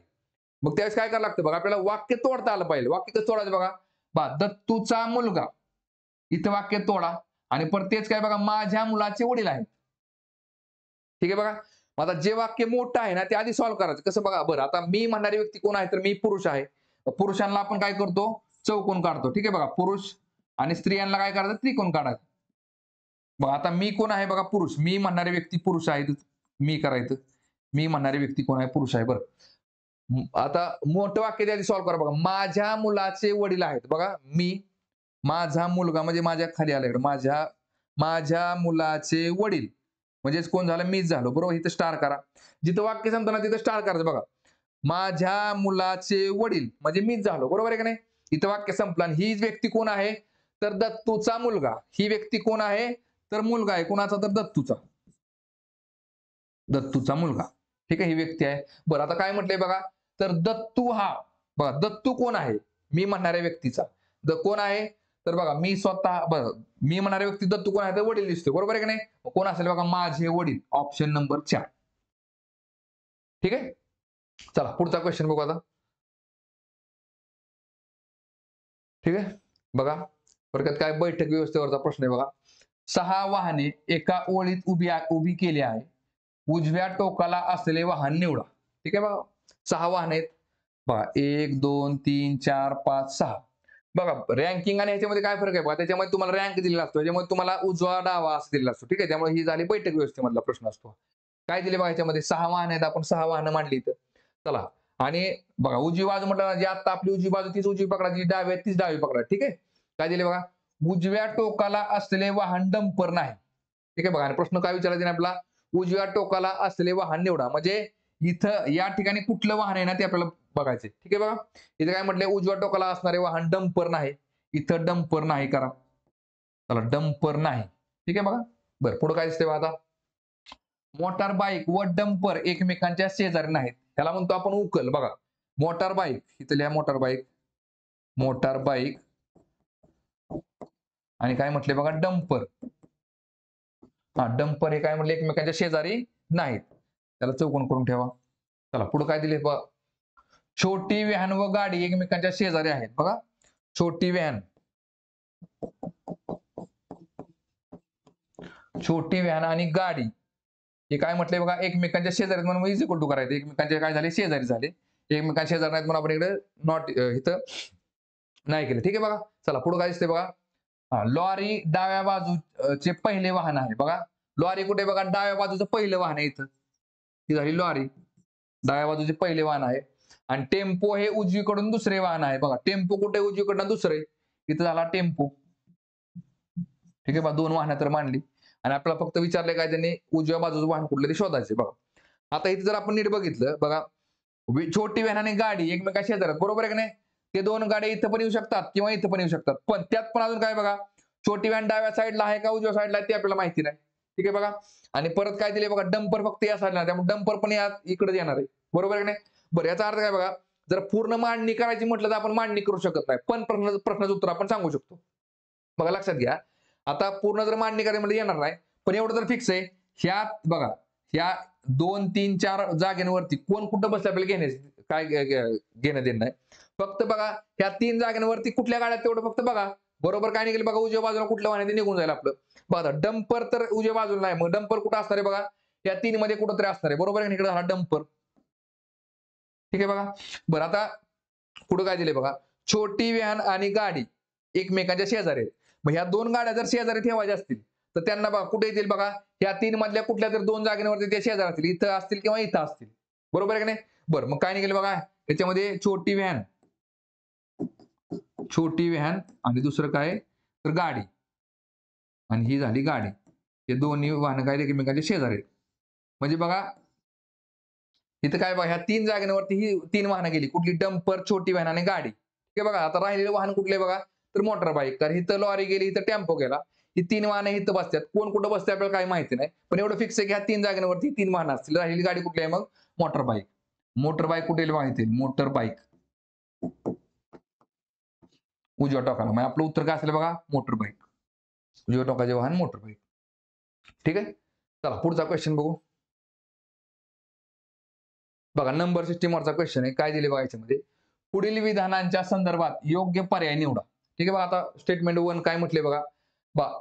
मग त्यावेळेस काय करावं लागतं बघा, आपल्याला वाक्य तोडता आलं पाहिजे. वाक्य कसं तोडायचं बघा, दत्तूचा मुलगा, इथं वाक्य तोडा आणि परत तेच काय बघा, माझ्या मुलाचे वडील आहेत. ठीक आहे बघा. मग आता जे वाक्य मोठं आहे ना ते आधी सॉल्व्ह करायचं. कसं बघा, बरं आता मी म्हणणारी व्यक्ती कोण आहे, तर मी पुरुष आहे. पुरुषांना आपण काय करतो, चौकोन काढतो. ठीक आहे बघा, पुरुष आणि स्त्रियांना काय करायचं, त्रिकोण काढायचं. मग आता मी कोण आहे बघा, पुरुष. मी म्हणणारी व्यक्ती पुरुष आहे. मी करायचं. मी म्हणणारी व्यक्ती कोण आहे, पुरुष आहे. बरं. आता मोठं वाक्य आधी सॉल्व्ह करा बघा. माझ्या मुलाचे वडील आहेत. बघा, मी, माझा मुलगा म्हणजे माझ्या खाली आला इकडे. माझ्या मुलाचे वडील म्हणजेच कोण झालं, मीच झालो. बरोबर. इथं स्टार करा. जिथं वाक्य संपतं ना तिथं स्टार करायचं बघा. माझ्या मुलाचे वडील म्हणजे मीच झालो. बरोबर आहे का नाही? इथं वाक्य संपलं. आणि ही व्यक्ती कोण आहे, तर दत्तूचा मुलगा. ही व्यक्ती कोण आहे, तर मुलगा आहे. कोणाचा, तर दत्तूचा. दत्तूचा मुलगा. ठीक आहे, ही व्यक्ती आहे. बरं, आता काय म्हटलंय बघा, तर दत्तू हा बघा, दत्तू कोण आहे, मी म्हणणाऱ्या व्यक्तीचा कोण आहे, तर बघा मी स्वतः बघा, मी म्हणणाऱ्या व्यक्ती दत्तू कोण आहे, तर वडील दिसतो. बरोबर आहे की नाही? कोण असेल बघा, माझे वडील. Option number 4. ठीक आहे. चला पुढचा क्वेश्चन बघू आता. ठीक आहे बघा, थोडक्यात काय, बैठक व्यवस्थेवरचा प्रश्न आहे बघा. 6 वाहने एका ओळीत उभी केली आहे. उजव्या टोकाला असलेले वाहन निवडा. ठीक आहे बघा, 6 वाहन आहेत बघा, 1 2 3 4 5 6. बघा, रँकिंग आणि ह्याच्यामध्ये काय फरक आहे बघा, त्याच्यामध्ये तुम्हाला रँक दिलेला असतो, त्याच्यामध्ये तुम्हाला उजवा डावा असं दिलेला असतो. ठीक आहे, त्यामुळे ही झाली बैठक व्यवस्थेमधला प्रश्न असतो. काय दिले बघा, याच्यामध्ये 6 वाहन आहेत, आपण 6 वाहनं मांडली इथं. चला, आणि बघा उजवी बाजू म्हटलं ना, जी आता आपली उजवी बाजू तीच उजवी पकडा, जी डावी आहे तीच डावी पकडा. ठीक आहे, काय दिले बघा, उजव्या टोकाला असलेले वाहन डंपर नाही. ठीक आहे बघा, आणि प्रश्न काय विचारायचा आपला, उजव्या टोकाला असलेले वाहन निवडा. म्हणजे इथं या ठिकाणी कुठलं वाहन आहे ना ते आपल्याला बघायचे. ठीक आहे बघा, इथे काय म्हटलंय, उजव्या टोकाला असणारे वाहन डंपर नाही. इथं डंपर नाही करा. चला, डंपर नाही. ठीक आहे बघा. बरं, पुढे काय दिसतंय बघा आता, मोटार बाईक व डंपर एकमेकांच्या शेजारी नाहीत. त्याला म्हणतो आपण उकल. बघा, मोटार बाईक, इथं लिहा मोटार बाईक. मोटार बाईक आणि काय म्हटले बघा, डंपर. हा, डंपर हे काय म्हटले, एकमेकांच्या शेजारी नाहीत. त्याला चौकोन करून ठेवा. चला पुढे काय दिले बघा, छोटी व्हॅन व गाडी एकमेकांच्या शेजारी आहेत. बघा, छोटी व्हॅन, छोटी व्हॅन आणि गाडी हे काय म्हटलंय बघा, एकमेकांच्या शेजारी म्हणून इज इक्वल टू करायचं. एकमेकांच्या काय झाले, शेजारी झाले. एकमेकांच्या शेजारी नाहीत म्हणून आपण इकडे नॉट इथं नाही केलं. ठीक आहे बघा. चला पुढे काय दिसतंय बघा, लॉरी डाव्या बाजूचे पहिले वाहन आहे. बघा, लॉरी कुठे बघा, डाव्या बाजूचं पहिलं वाहन आहे. इथं ही झाली लॉरी, डाव्या बाजूचे पहिले वाहन आहे. आणि टेम्पो हे उजवीकडून दुसरे वाहन आहे. बघा, टेम्पो कुठे, उजवीकडनं दुसरे, इथं झाला टेम्पो. ठीक आहे बघा, 2 वाहनं तर मांडली. आणि आपल्याला फक्त विचारलंय काय, त्यांनी उजव्या बाजूचं वाहन कुठलं ते शोधायचे. बघा, आता इथे जर आपण नीट बघितलं बघा, छोटी व्हॅन आणि गाडी एकमेका शेजारी, बरोबर आहे की नाही? ते 2 गाड्या इथं पण येऊ शकतात किंवा इथं पण येऊ शकतात. पण त्यात पण अजून काय बघा, छोटी व्हॅन डाव्या साईडला आहे का उजव्या साईडला आहे ते आपल्याला माहिती नाही. ठीक आहे बघा, आणि परत काय दिले बघा, डंपर फक्त या साईडला, त्यामुळे डंपर पण या इकडे येणार आहे. बरोबर आहे की नाही? बरं, याचा अर्थ काय बघा, जर पूर्ण मांडणी करायची म्हटलं तर आपण मांडणी करू शकत नाही, पण प्रश्नाचं उत्तर आपण सांगू शकतो. बघा, लक्षात घ्या, आता पूर्ण जर मांडणी करायची म्हटलं येणार नाही, पण एवढं तर फिक्स आहे, ह्या बघा, ह्या 2 3 4 जागेवरती कोण कुठं बसलं आपल्याला घेणं देणं नाही. फक्त बघा, ह्या 3 जागांवरती कुठल्या गाड्या तेवढं फक्त बघा. बरोबर काय निघेल बघा, उजव्या बाजूला कुठलं वाहन आहे ते निघून जाईल आपलं. बघा, डंपर तर उजव्या बाजूला नाही, मग डंपर कुठं असणार आहे बघा, या 3 मध्ये कुठंतरी असणार आहे. बरोबर आहे, इकडे झाला डंपर. ठीक आहे बघा. बरं, आता पुढे काय दिले बघा, छोटी व्हॅन आणि गाडी एकमेकांच्या शेजारी आहेत. मग ह्या 2 गाड्या जर शेजारी ठेवायच्या असतील तर त्यांना बघा कुठे येतील बघा, ह्या 3 मधल्या कुठल्या तर 2 जागेवरती ते शेजारी असतील, इथं असतील किंवा इथं असतील. बरोबर आहे की नाही? बरं, मग काय निघेल बघा, याच्यामध्ये छोटी व्हॅन आणि दुसरं काय, तर गाडी, आणि ही झाली गाडी. हे दोन्ही वाहनं काय एकमेकांच्या शेजारी आहेत. म्हणजे बघा, इथं काय बघा, ह्या 3 जागांवरती ही 3 वाहनं गेली. कुठली, डंपर, छोटी व्हॅन आणि गाडी. ठीक आहे बघा, आता राहिलेलं वाहन कुठले बघा, तर मोटर बाईक. कारण इथं लॉरी गेली, इथं टेम्पो गेला, ही 3 वाहनं इथं बसतात. कोण कुठं बसते आपल्याला काही माहिती नाही. पण एवढं फिक्स आहे की ह्या 3 जागांवरती 3 वाहनं असतील. राहिलेली गाडी कुठली आहे मग? Motor bike. मोटर बाईक कुठे माहिती आहे? Motor bike. उजव्या टोकाला. मग आपलं उत्तर काय असेल बघा? Motor bike. उजव्या टोकाचे वाहन मोटर बाईक. ठीक आहे? चला पुढचा क्वेश्चन बघू. बघा नंबर सिस्टीमवरचा क्वेश्चन आहे. काय दिले बघा याच्यामध्ये? पुढील विधानांच्या संदर्भात योग्य पर्याय निवडा. ठीक आहे बघा, आता स्टेटमेंट 1 काय म्हटले बघा?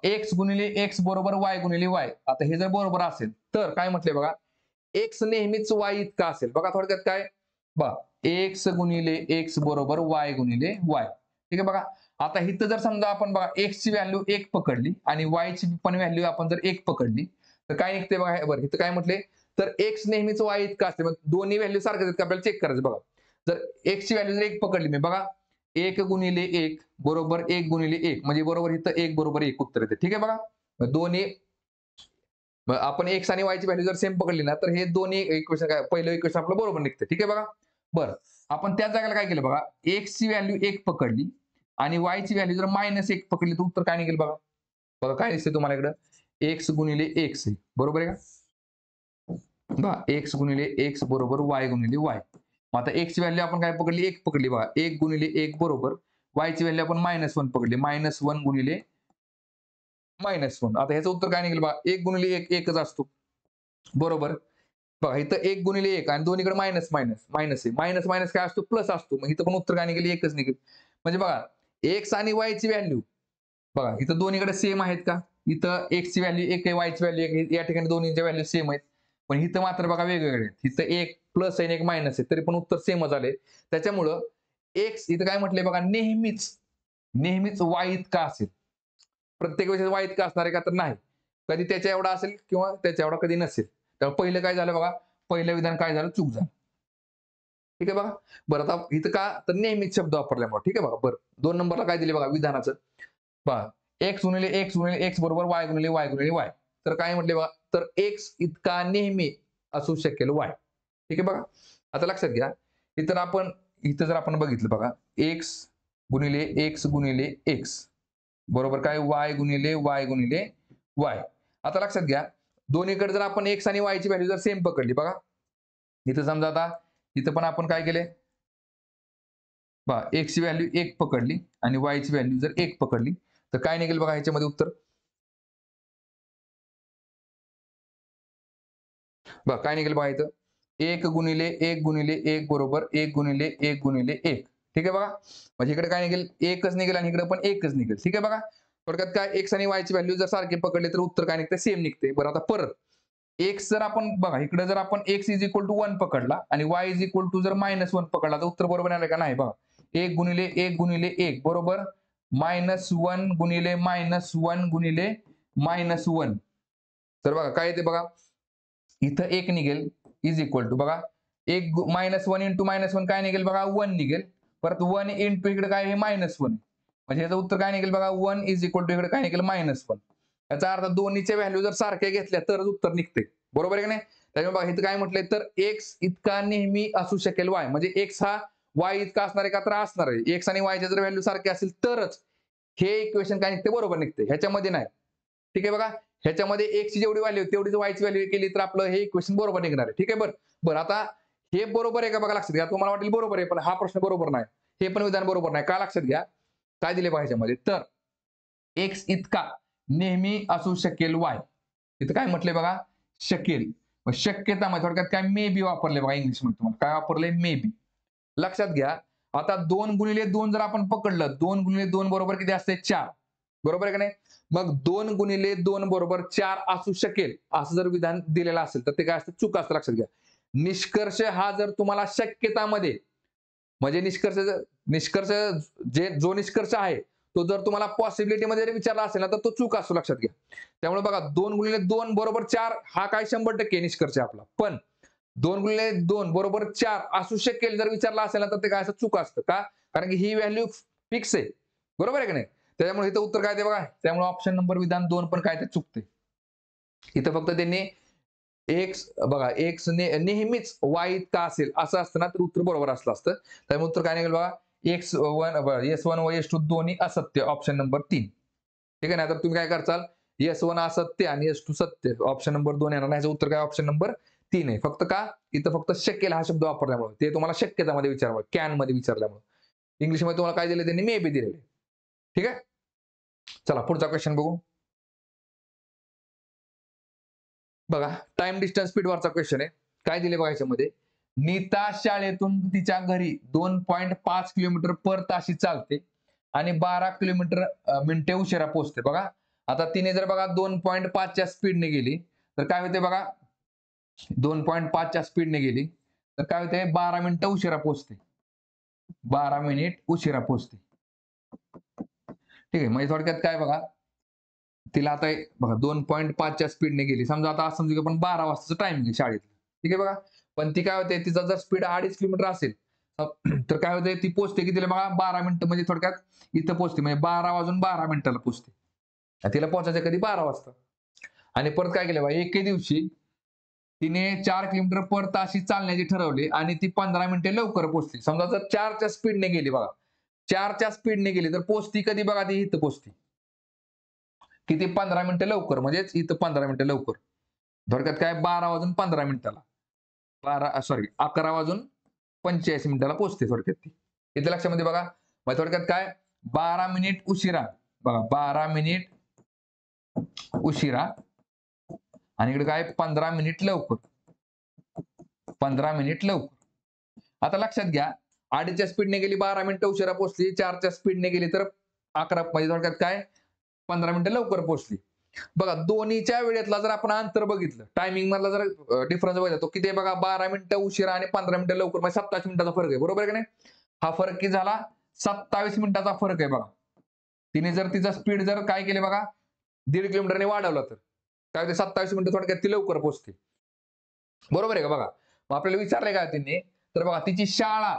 एक्स गुणिले एक्स बरोबर वाय गुणिले वाय. आता हे जर बरोबर असेल तर काय म्हटले बघा? एक्स नेहमीच वाय इतका असेल. बघा थोडक्यात काय? एक्स गुणिले एक्स बरोबर वाय गुणिले वाय. ठीक आहे बघा. आता इथं जर समजा आपण बघा एक्स ची व्हॅल्यू 1 पकडली आणि वाय ची पण व्हॅल्यू आपण जर 1 पकडली तर काय निघते बघा? बरं इथं काय म्हटले? तर एक्स नेहमीच वाय इतका असते. मग दोन्ही व्हॅल्यू सारख्याच आहेत का आपल्याला चेक करायचं बघा. जर एक्स ची व्हॅल्यू जर 1 पकडली मी बघा 1 गुणिले 1 बरोबर 1 गुणिले 1 म्हणजे बरोबर इथं 1 बरोबर 1 उत्तर येते. ठीक आहे बघा. मग दोन्ही आपण एक्स आणि वाय ची व्हॅल्यू जर सेम पकडली ना तर हे दोन्ही इक्वेशन काय पहिलं इक्वेशन आपलं बरोबर निघतं. ठीक आहे बघा. बरं आपण त्याच जागेला काय केलं बघा? एक्स ची व्हॅल्यू 1 पकडली आणि वाय ची व्हॅल्यू जर -1 पकडली तर उत्तर काय निघेल बघा? बघा काय दिसतंय तुम्हाला इकडं? एक्स गुणिले एक्स बरोबर आहे का? एक्स गुणिले एक्स बरोबर वाय गुणिले वाय. मग आता एक्स ची व्हॅल्यू आपण काय पकडली? 1 पकडली बघा. 1 गुणिले 1 बरोबर वाय ची व्हॅल्यू आपण -1 पकडली. -1 गुणिले -1. आता ह्याचं उत्तर काय निघेल बघा? 1 गुणिले 1 एकच असतो. बरोबर. बघा इथं 1 गुणिले 1 आणि दोन्हीकडे मायनस आहे. मायनस मायनस काय असतो? प्लस असतो. मग इथं पण उत्तर काय निघेल? एकच निघेल. म्हणजे बघा एक्स आणि वाय ची व्हॅल्यू बघा इथं दोन्हीकडे सेम आहेत का? इथं एक्स ची व्हॅल्यू 1 आहे, वाय ची व्हॅल्यू 1 आहे. या ठिकाणी दोन्हीच्या व्हॅल्यू सेम आहेत. पण इथं मात्र बघा वेगवेगळे आहेत. इथं 1 प्लस आहे आणि 1 मायनस आहे. तरी पण उत्तर सेमच आले. त्याच्यामुळं एक्स इथं काय म्हटलंय बघा? नेहमीच वाय इतका असेल. प्रत्येक वेळेस वाय इतका असणार आहे का? तर नाही. कधी त्याच्या एवढा असेल किंवा त्याच्या एवढा कधी नसेल. त्यामुळे पहिलं काय झालं बघा? पहिलं विधान काय झालं? चूक झालं. ठीक आहे बघा. बरं आता इथं का? तर नेहमीच शब्द वापरल्यामुळे. ठीक आहे बघा. बरं 2 नंबरला काय दिले बघा विधानाचं? पहा एक्स गुणिले एक्स बरोबर वाय गुणिले वाय. तर काय म्हटले बघा? तर एक्स इतका नेहमी असू शकेल वाय. ठीक आहे बघा. आता लक्षात घ्या. इथं जर आपण बघितलं बघा एक्स गुणिले एक्स बरोबर काय? वाय गुणिले वाय. आता लक्षात घ्या. दोन्हीकडे जर आपण एक्स आणि वाय ची व्हॅल्यू जर सेम पकडली बघा. इथं समजा आता इथं पण आपण काय केले? एक्स ची व्हॅल्यू 1 पकडली आणि वाय ची व्हॅल्यू जर 1 पकडली तर काय निघेल बघा ह्याच्यामध्ये उत्तर? काय निघेल बघा इथं? 1 गुणिले 1 गुणिले 1 बरोबर 1 गुणिले 1 गुणिले 1. ठीक आहे बघा. म्हणजे इकडे काय निघेल? 1च निघेल आणि इकडे पण 1च निघेल. ठीक आहे बघा. थोडक्यात काय एक्स आणि वाय ची व्हॅल्यू जर सारखे पकडले तर उत्तर काय निघते? सेम निघते. बरं आता परत एक्स जर आपण बघा इकडे जर आपण एक्स इज इक्वल टू 1 पकडला आणि वाय इज इक्वल टू जर -1 पकडला तर उत्तर बरोबर आलं का? नाही बघा. 1 गुणिले 1 गुणिले 1 बरोबर -1 गुणिले -1 गुणिले -1. तर बघा काय येते बघा? इथं 1 निघेल इज इक्वल टू बघा -1 इंटू -1 काय निघेल बघा? 1 निघेल. परत 1 इंटू इकडे काय आहे? -1. म्हणजे याचं उत्तर काय निघेल बघा? 1 इज इक्वल टू इकडे काय निघेल? -1. याचा अर्थ दोन्हीच्या व्हॅल्यू जर सारख्या घेतल्या तरच उत्तर निघते. बरोबर आहे की नाही? त्याच्यामुळे बघा इथं काय म्हटलंय? तर एक्स इतका नेहमी असू शकेल वाय. म्हणजे एक्स हा वाय इतका असणार आहे का? तर असणार आहे. एक्स आणि वायच्या जर व्हॅल्यू सारखे असेल तरच हे इक्वेशन काय निघते? बरोबर निघते. ह्याच्यामध्ये नाही. ठीक आहे बघा. ह्याच्यामध्ये एक्स ची जेवढी व्हॅल्यू तेवढीच वायची व्हॅल्यू केली तर आपलं हे इक्वेशन बरोबर निघणार आहे. ठीक आहे बरं आता हे बरोबर आहे का बघा? लक्षात घ्या. तुम्हाला वाटेल बरोबर आहे पण हा प्रश्न बरोबर नाही. हे पण विधान बरोबर नाही. का? लक्षात घ्या. काय दिले बघा ह्याच्यामध्ये? तर एक्स इतका नेहमी असू शकेल वाय. इथं काय म्हटलंय बघा? शकेल. शक्यता मध्ये थोडक्यात काय मे बी वापरले बघा इंग्लिशमध्ये. तुम्हाला काय वापरलंय? May be. लक्षात घ्या. आता 2 गुणिले 2 जर आपण पकडलं 2 गुणिले 2 बरोबर किती असते? 4. बरोबर आहे का नाही? मग 2 गुणिले 2 बरोबर 4 असू शकेल असं जर विधान दिलेलं असेल तर ते काय असतं? चूक असतं. लक्षात घ्या. निष्कर्ष हा जर तुम्हाला शक्यतामध्ये म्हणजे निष्कर्ष जो निष्कर्ष आहे तो जर तुम्हाला पॉसिबिलिटी मध्ये विचारला असेल ना तर तो चूक असतो. लक्षात घ्या. त्यामुळे बघा 2 गुणिले 2 बरोबर 4 हा काय 100% निष्कर्ष आहे आपला. पण 2 गुणिले 2 बरोबर 4 असू शकेल जर विचारला असेल ना तर ते काय असं चूक असतं. का? कारण की ही व्हॅल्यू फिक्स आहे. बरोबर आहे की नाही? त्याच्यामुळे इथं उत्तर काय ते बघा. त्यामुळे ऑप्शन नंबर विधान 2 पण काय ते चुकते. इथं फक्त त्यांनी एक्स बघा एक्स नेहमीच वाय इतका असेल असं असतं ना तर उत्तर बरोबर असलं असतं. त्यामुळे उत्तर काय निघेल बघा? S1 व S2 दोन्ही असत्य, ऑप्शन नंबर 3. ठीक आहे ना. तर तुम्ही काय करचाल, S1 असत्य आणि S2 सत्य, ऑप्शन नंबर 2 येणार नाही. याचं उत्तर काय, ऑप्शन नंबर 3 आहे. फक्त का, इथं फक्त शक्य हा शब्द वापरल्यामुळे, ते तुम्हाला शक्यतामध्ये विचारल्यामुळे, कॅन मध्ये विचारल्यामुळे. इंग्लिशमध्ये तुम्हाला काय दिले त्यांनी, मे बी दिलेले. ठीक आहे. चला पुढचा क्वेश्चन बघू. बघा, टाइम डिस्टन्स स्पीड वरचा क्वेश्चन आहे. काय दिले बघा याच्यामध्ये, नीता शाळेतून तिच्या घरी 2.5 किलोमीटर पर ताशी चालते आणि 12 किलोमीटर मिनिटे उशिरा पोहोचते. बघा, आता तिने जर बघा 2.5 च्या स्पीडने गेली तर काय होते बघा, 2.5 च्या स्पीडने गेली तर काय होते, 12 मिनिटं उशिरा पोहोचते. 12 मिनिट उशिरा पोहोचते. ठीक आहे. म्हणजे थोडक्यात काय बघा, तिला आता बघा 2.5 च्या स्पीडने गेली. समजा आता असं समजू की आपण 12 वाजताचं टाइमिंग आहे शाळेत. ठीक आहे बघा. पण ती काय होते, तिचा जर स्पीड 2.5 किलोमीटर असेल तर काय होते, ती पोहोचते की तिला बघा 12 मिनिटं, म्हणजे थोडक्यात इथं पोहोचते म्हणजे 12 वाजून 12 मिनिटाला पोहोचते. आणि तिला पोहोचायचं कधी, 12 वाजता. आणि परत काय केलं बघा, एके दिवशी तिने 4 किलोमीटर पर ताशी चालण्याचे ठरवले आणि ती 15 मिनिटे लवकर पोहोचली. समजा जर 4 च्या स्पीडने गेली बघा, 4 च्या स्पीडने गेली तर पोहोचती कधी बघा, ती इथं पोहोचती किती, 15 मिनिटं लवकर, म्हणजेच इथं 15 मिनिटं लवकर. थोडक्यात काय, 12 वाजून 15 मिनिटाला, 11 वाजून 85 मिनिटाला पोहोचते थोडक्यात ती. इथे लक्षामध्ये बघा. मग थोडक्यात काय, 12 मिनिट उशिरा बघा, 12 मिनिट उशिरा आणि इकडे काय, 15 मिनिट लवकर, 15 मिनिट लवकर. आता लक्षात घ्या, 2.5 च्या स्पीडने गेली 12 मिनिटं उशिरा पोहोचली, 4 च्या स्पीडने गेली तर 11, म्हणजे थोडक्यात काय, 15 मिनिटं लवकर पोहोचली. बघा, दोन्हीच्या वेळेतला जर आपण अंतर बघितलं, टायमिंग मधला जर डिफरन्स बघितला, तो किती आहे बघा, 12 मिनिटं उशिरा आणि 15 मिनिटं लवकर, म्हणजे 27 मिनिटाचा फरक आहे. बरोबर आहे का नाही. हा फरक किती झाला, 27 मिनिटाचा फरक आहे बघा. तिने जर तिचा स्पीड जर काय केले बघा, 1.5 किलोमीटरने वाढवला तर काय होते, 27 मिनिटं थोडक्यात ती लवकर पोहोचते. बरोबर आहे का. बघा, मग आपल्याला विचारलंय का त्यांनी, तर बघा तिची शाळा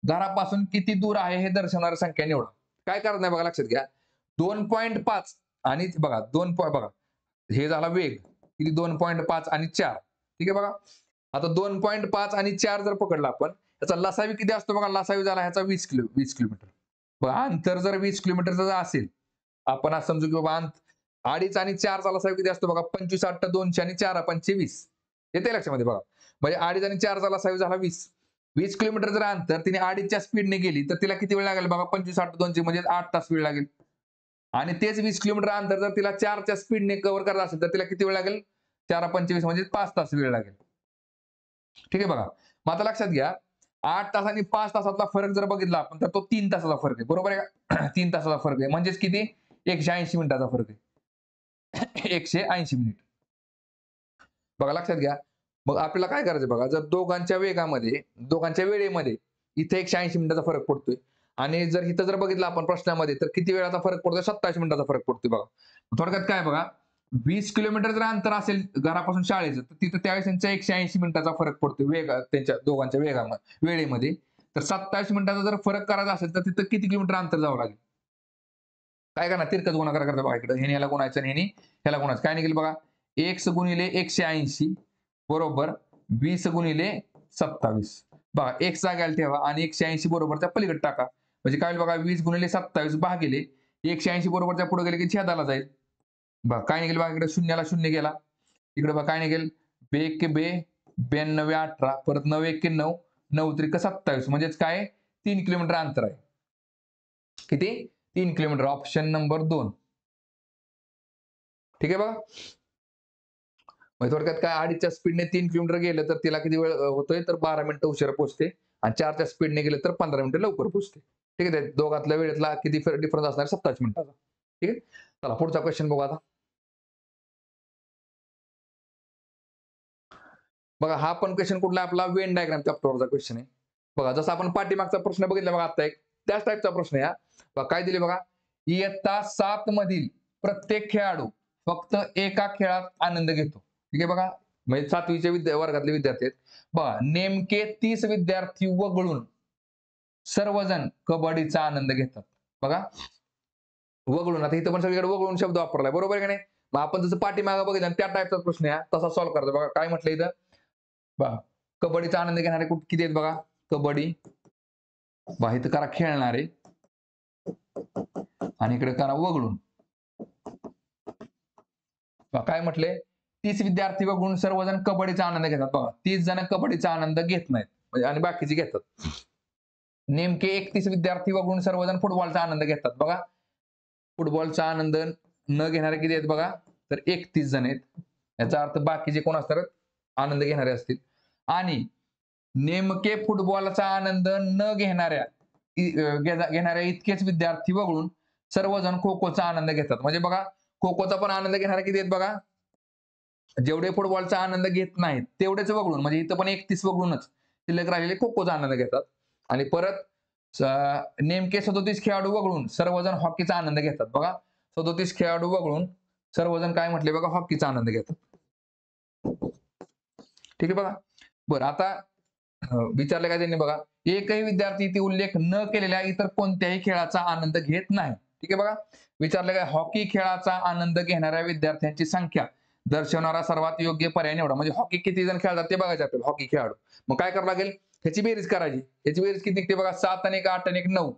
घरापासून किती दूर आहे हे दर्शवणारी संख्या निवडा. काय करत नाही बघा, लक्षात घ्या, 2.5 आणि बघा 2 बघा, हे झाला वेग किती, 2.5 आणि 4. ठीक आहे बघा. आता 2.5 आणि 4 जर पकडला आपण, त्याचा लसावी किती असतो बघा, लसावी झाला ह्याचा 20 किलोमीटर. बघा, अंतर जर 20 किलोमीटरचं जर असेल, आपण असं समजू की बाबा 2.5 आणि 4 चा लसावी किती असतो बघा, 25 8 200 आणि 4 5 20. येते लक्षामध्ये बघा. म्हणजे 2.5 आणि 4 चा लसावी झाला 20. 20 किलोमीटर जर अंतर तिने 2.5 च्या स्पीडने गेली तर तिला किती वेळ लागेल बघा, 25 8 200 म्हणजे 8 तास वेळ लागेल. आणि तेच 20 किलोमीटर अंतर जर तिला 4 च्या स्पीडने कव्हर करायचं असेल तर तिला किती वेळ लागेल, 4 25 म्हणजे 5 तास वेळ लागेल. ठीक आहे बघा. मग आता लक्षात घ्या, 8 तास आणि 5 तासातला फरक जर बघितला आपण तर तो 3 तासाचा फरक आहे. बरोबर आहे का. 3 तासाचा फरक आहे, म्हणजेच किती, 180 मिनिटाचा फरक आहे. 180 मिनिट. बघा लक्षात घ्या. मग आपल्याला काय करायचं बघा, जर दोघांच्या वेगामध्ये, दोघांच्या वेळेमध्ये इथे 180 मिनिटाचा फरक पडतोय आणि जर इथं जर बघितलं आपण प्रश्नामध्ये तर किती वेळाचा फरक पडतोय, 27 मिनिटाचा फरक पडतोय बघा. थोडक्यात काय बघा, 20 किलोमीटर जर अंतर असेल घरापासून शाळेचं तर तिथं त्यावेळेस त्यांचा 180 मिनिटाचा फरक पडतोय त्यांच्या दोघांच्या वेळेमध्ये. तर 27 मिनिटाचा जर फरक करायचा असेल तर तिथं किती किलोमीटर अंतर जावं लागेल. काय करणार, तिरकस गुणाकार करता बघा, इकडे ह्याला गुणायचं आणि ह्याला गुणायचं. काय निघेल बघा, x गुणिले 180 बरोबर 20 गुणिले 27. बघा, x जाग्याला ठेवा आणि 180 बरोबर त्या पलीकडे टाका. म्हणजे काय होईल बघा, 20 गुणिले 27 भागिले 180 बरोबर त्या पुढे गेले की छेदाला जाईल. बघा काय निघेल बघा, इकडे शून्याला शून्य गेला. इकडे बघा काय निघेल, 2 बे 92 18 परत 9 1 9 9 त्रिक 27 म्हणजेच काय, 3 किलोमीटर अंतर आहे. किती, 3 किलोमीटर, ऑप्शन नंबर 2. ठीक आहे बघा. म्हणजे थोडक्यात काय, 2.5 च्या स्पीडने 3 किलोमीटर गेलं तर तिला किती वेळ होतोय, तर 12 मिनिटं उशिरा पोहोचते. आणि 4 च्या स्पीडने गेलं तर 15 मिनिटं लवकर पोहोचते. ठीक आहे. दोघातल्या वेळेतला किती डिफरन्स असणार, 27 मिनिटाचा. ठीक आहे. चला पुढचा क्वेश्चन बघू आता. बघा, हा पण क्वेश्चन कुठला, आपला वेन डायग्राम चॅप्टरवरचा क्वेश्चन आहे. बघा, जसं आपण पाठीमागचा प्रश्न बघितला बघा आता, एक त्याच टाईपचा प्रश्न आहे. बघा काय दिले बघा, इयत्ता 7 मधील प्रत्येक खेळाडू फक्त एका खेळात आनंद घेतो. ठीक आहे बघा, म्हणजे 7वीच्या वर्गातले विद्यार्थी आहेत. बघा, नेमके 30 विद्यार्थी वगळून सर्वजण कबड्डीचा आनंद घेतात. बघा, वगळून, आता इथं पण सगळीकडे वगळून शब्द वापरलाय. बरोबर आहे का नाही. मग आपण जसं पाठीमागं बघितलं त्या टाईपचा प्रश्न आहे, तसा सॉल्व्ह करायचा. बघा काय म्हटलं इथं, बघा कबड्डीचा आनंद घेणारे किती आहेत बघा, कबड्डी बा इथं करा खेळणारे आणि इकडे करा वगळून. काय म्हटले, 30 विद्यार्थी वगळून सर्वजण कबड्डीचा आनंद घेतात. बघा 30 जण कबड्डीचा आनंद घेत नाहीत म्हणजे आणि बाकीचे घेतात. नेमके 31 विद्यार्थी वगळून सर्वजण फुटबॉलचा आनंद घेतात. बघा फुटबॉलचा आनंद न घेणारे किती आहेत बघा, तर 31 जण आहेत. याचा अर्थ बाकीचे कोण असतात, आनंद घेणारे असतील. आणि नेमके फुटबॉलचा आनंद न घेणाऱ्या इतकेच विद्यार्थी वगळून सर्वजण खो खोचा आनंद घेतात. म्हणजे बघा खो खोचा पण आनंद घेणारे किती आहेत बघा, जेवढे फुटबॉलचा आनंद घेत नाहीत तेवढेच वगळून, म्हणजे इथं पण 31 वगळूनच शिल्लक राहिलेले खो खोचा आनंद घेतात. आणि परत नेमके 37 खेळाडू वगळून सर्वजण हॉकीचा आनंद घेतात. बघा 37 खेळाडू वगळून सर्वजण काय म्हटले बघा, हॉकीचा आनंद घेतात. ठीक आहे बघा. बरं आता विचारलं काय त्यांनी बघा, एकही विद्यार्थी इथे उल्लेख न केलेल्या इतर कोणत्याही खेळाचा आनंद घेत नाही. ठीक आहे बघा, विचारलं काय, हॉकी खेळाचा आनंद घेणाऱ्या विद्यार्थ्यांची संख्या दर्शवणारा सर्वात योग्य पर्याय निवडा. म्हणजे हॉकी किती जण खेळतात ते बघायचं आपल्याला, हॉकी खेळाडू. मग काय करावं लागेल, ह्याची बेरीज करायची. ह्याची बेरीज किती निघते बघा, 7 आणि 1 8 आणि 1 9,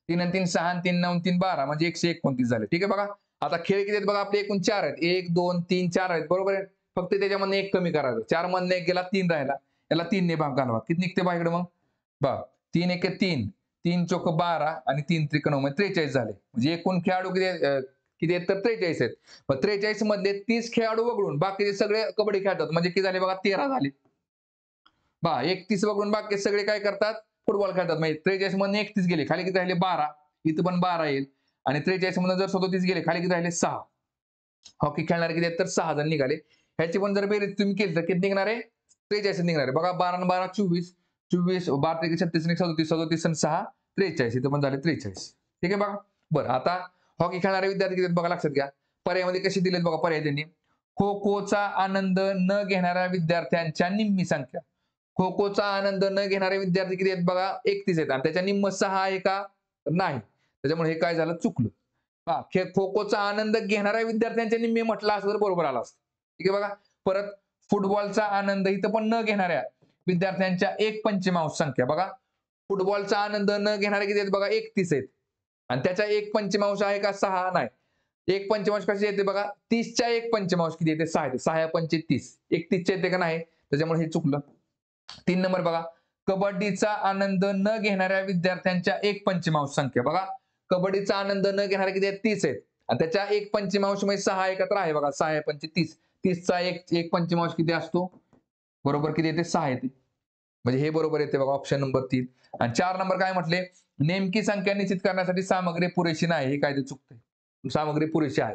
3 आणि 3 6 आणि 3 9 3 12 म्हणजे 129 झाले. ठीक आहे बघा. आता खेळ किती आहेत बघा, आपले एकूण 4 आहेत. 1 2 3 4 आहेत बरोबर आहे. फक्त त्याच्यामधून एक कमी करायचं. 4 मधनं एक गेला, 3 राहिला. याला 3 ने भाग घालवा. किती निघते बघा इकडे मग, बघा 3 1 3, 3 चोक 12 आणि 3 त्रिक 9 म्हणजे 43 झाले. म्हणजे एकूण खेळाडू किती आहेत तर 43 आहेत. मग 43 मधले 30 खेळाडू वगळून बाकीचे सगळे कबड्डी खेळतात. म्हणजे किती झाले बघा, 13 झाले. बघा 31 वगळून बाकी सगळे काय करतात, फुटबॉल खेळतात. म्हणजे 43 मधून 31 गेले, खाली किती राहिले 12. इथं पण 12 येईल. आणि 43 मधून जर 37 गेले, खाली किती राहिले 6. हॉकी खेळणारे किती आहेत तर 6 जण निघाले. ह्याची पण जर बेरीज तुम्ही केली तर किती निघणार आहे, 43 निघणार आहे. बघा 12 आणि 12 24, 24 12 त्रिक 36 आणि 37, 37 आणि 6 43. इथं पण झाले 43. ठीक आहे बघा. बरं आता हॉकी खेळणारे विद्यार्थी किती बघा, लक्षात घ्या. पर्यायामध्ये कशी दिलेत बघा पर्याय त्यांनी, खो खोचा आनंद न घेणाऱ्या विद्यार्थ्यांच्या निम्मी संख्या. खो खोचा आनंद न घेणारे विद्यार्थी किती आहेत बघा, 31 आहेत. आणि त्याच्या निम्म 6 आहे का, नाही. त्याच्यामुळे हे काय झालं, चुकलं. खो खोचा आनंद घेणाऱ्या विद्यार्थ्यांच्या निम्मे म्हटलं असं तर बरोबर आला असतं. ठीक आहे बघा. परत फुटबॉलचा आनंद इथं पण न घेणाऱ्या विद्यार्थ्यांच्या 1/5 संख्या. बघा फुटबॉलचा आनंद न घेणारे किती आहेत बघा, 31 आहेत. आणि त्याच्या 1/5 आहे का, 6 नाही. 1/5 कशी येते बघा, 30च्या 1/5 किती येते, 6 येते. 6 या 5 30, 31च्या येते का नाही, त्याच्यामुळे हे चुकलं. 3 नंबर बघा, कबड्डीचा आनंद न घेणाऱ्या विद्यार्थ्यांच्या 1/5 संख्या. बघा कबड्डीचा आनंद न घेणारे किती आहेत, 30 आहेत. आणि त्याच्या 1/5 म्हणजे 6 एकत्र आहे बघा, 6 या 5 30. 30चा 1/5 किती असतो, बरोबर किती येते, 6 येते. म्हणजे हे बरोबर येते बघा, ऑप्शन नंबर 3. आणि 4 नंबर काय म्हटले, नेमकी संख्या निश्चित करण्यासाठी सामग्री पुरेशी नाही. हे काय ते चुकतंय, सामग्री पुरेशी आहे.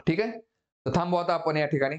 ठीक आहे, तर थांबू आता आपण या ठिकाणी.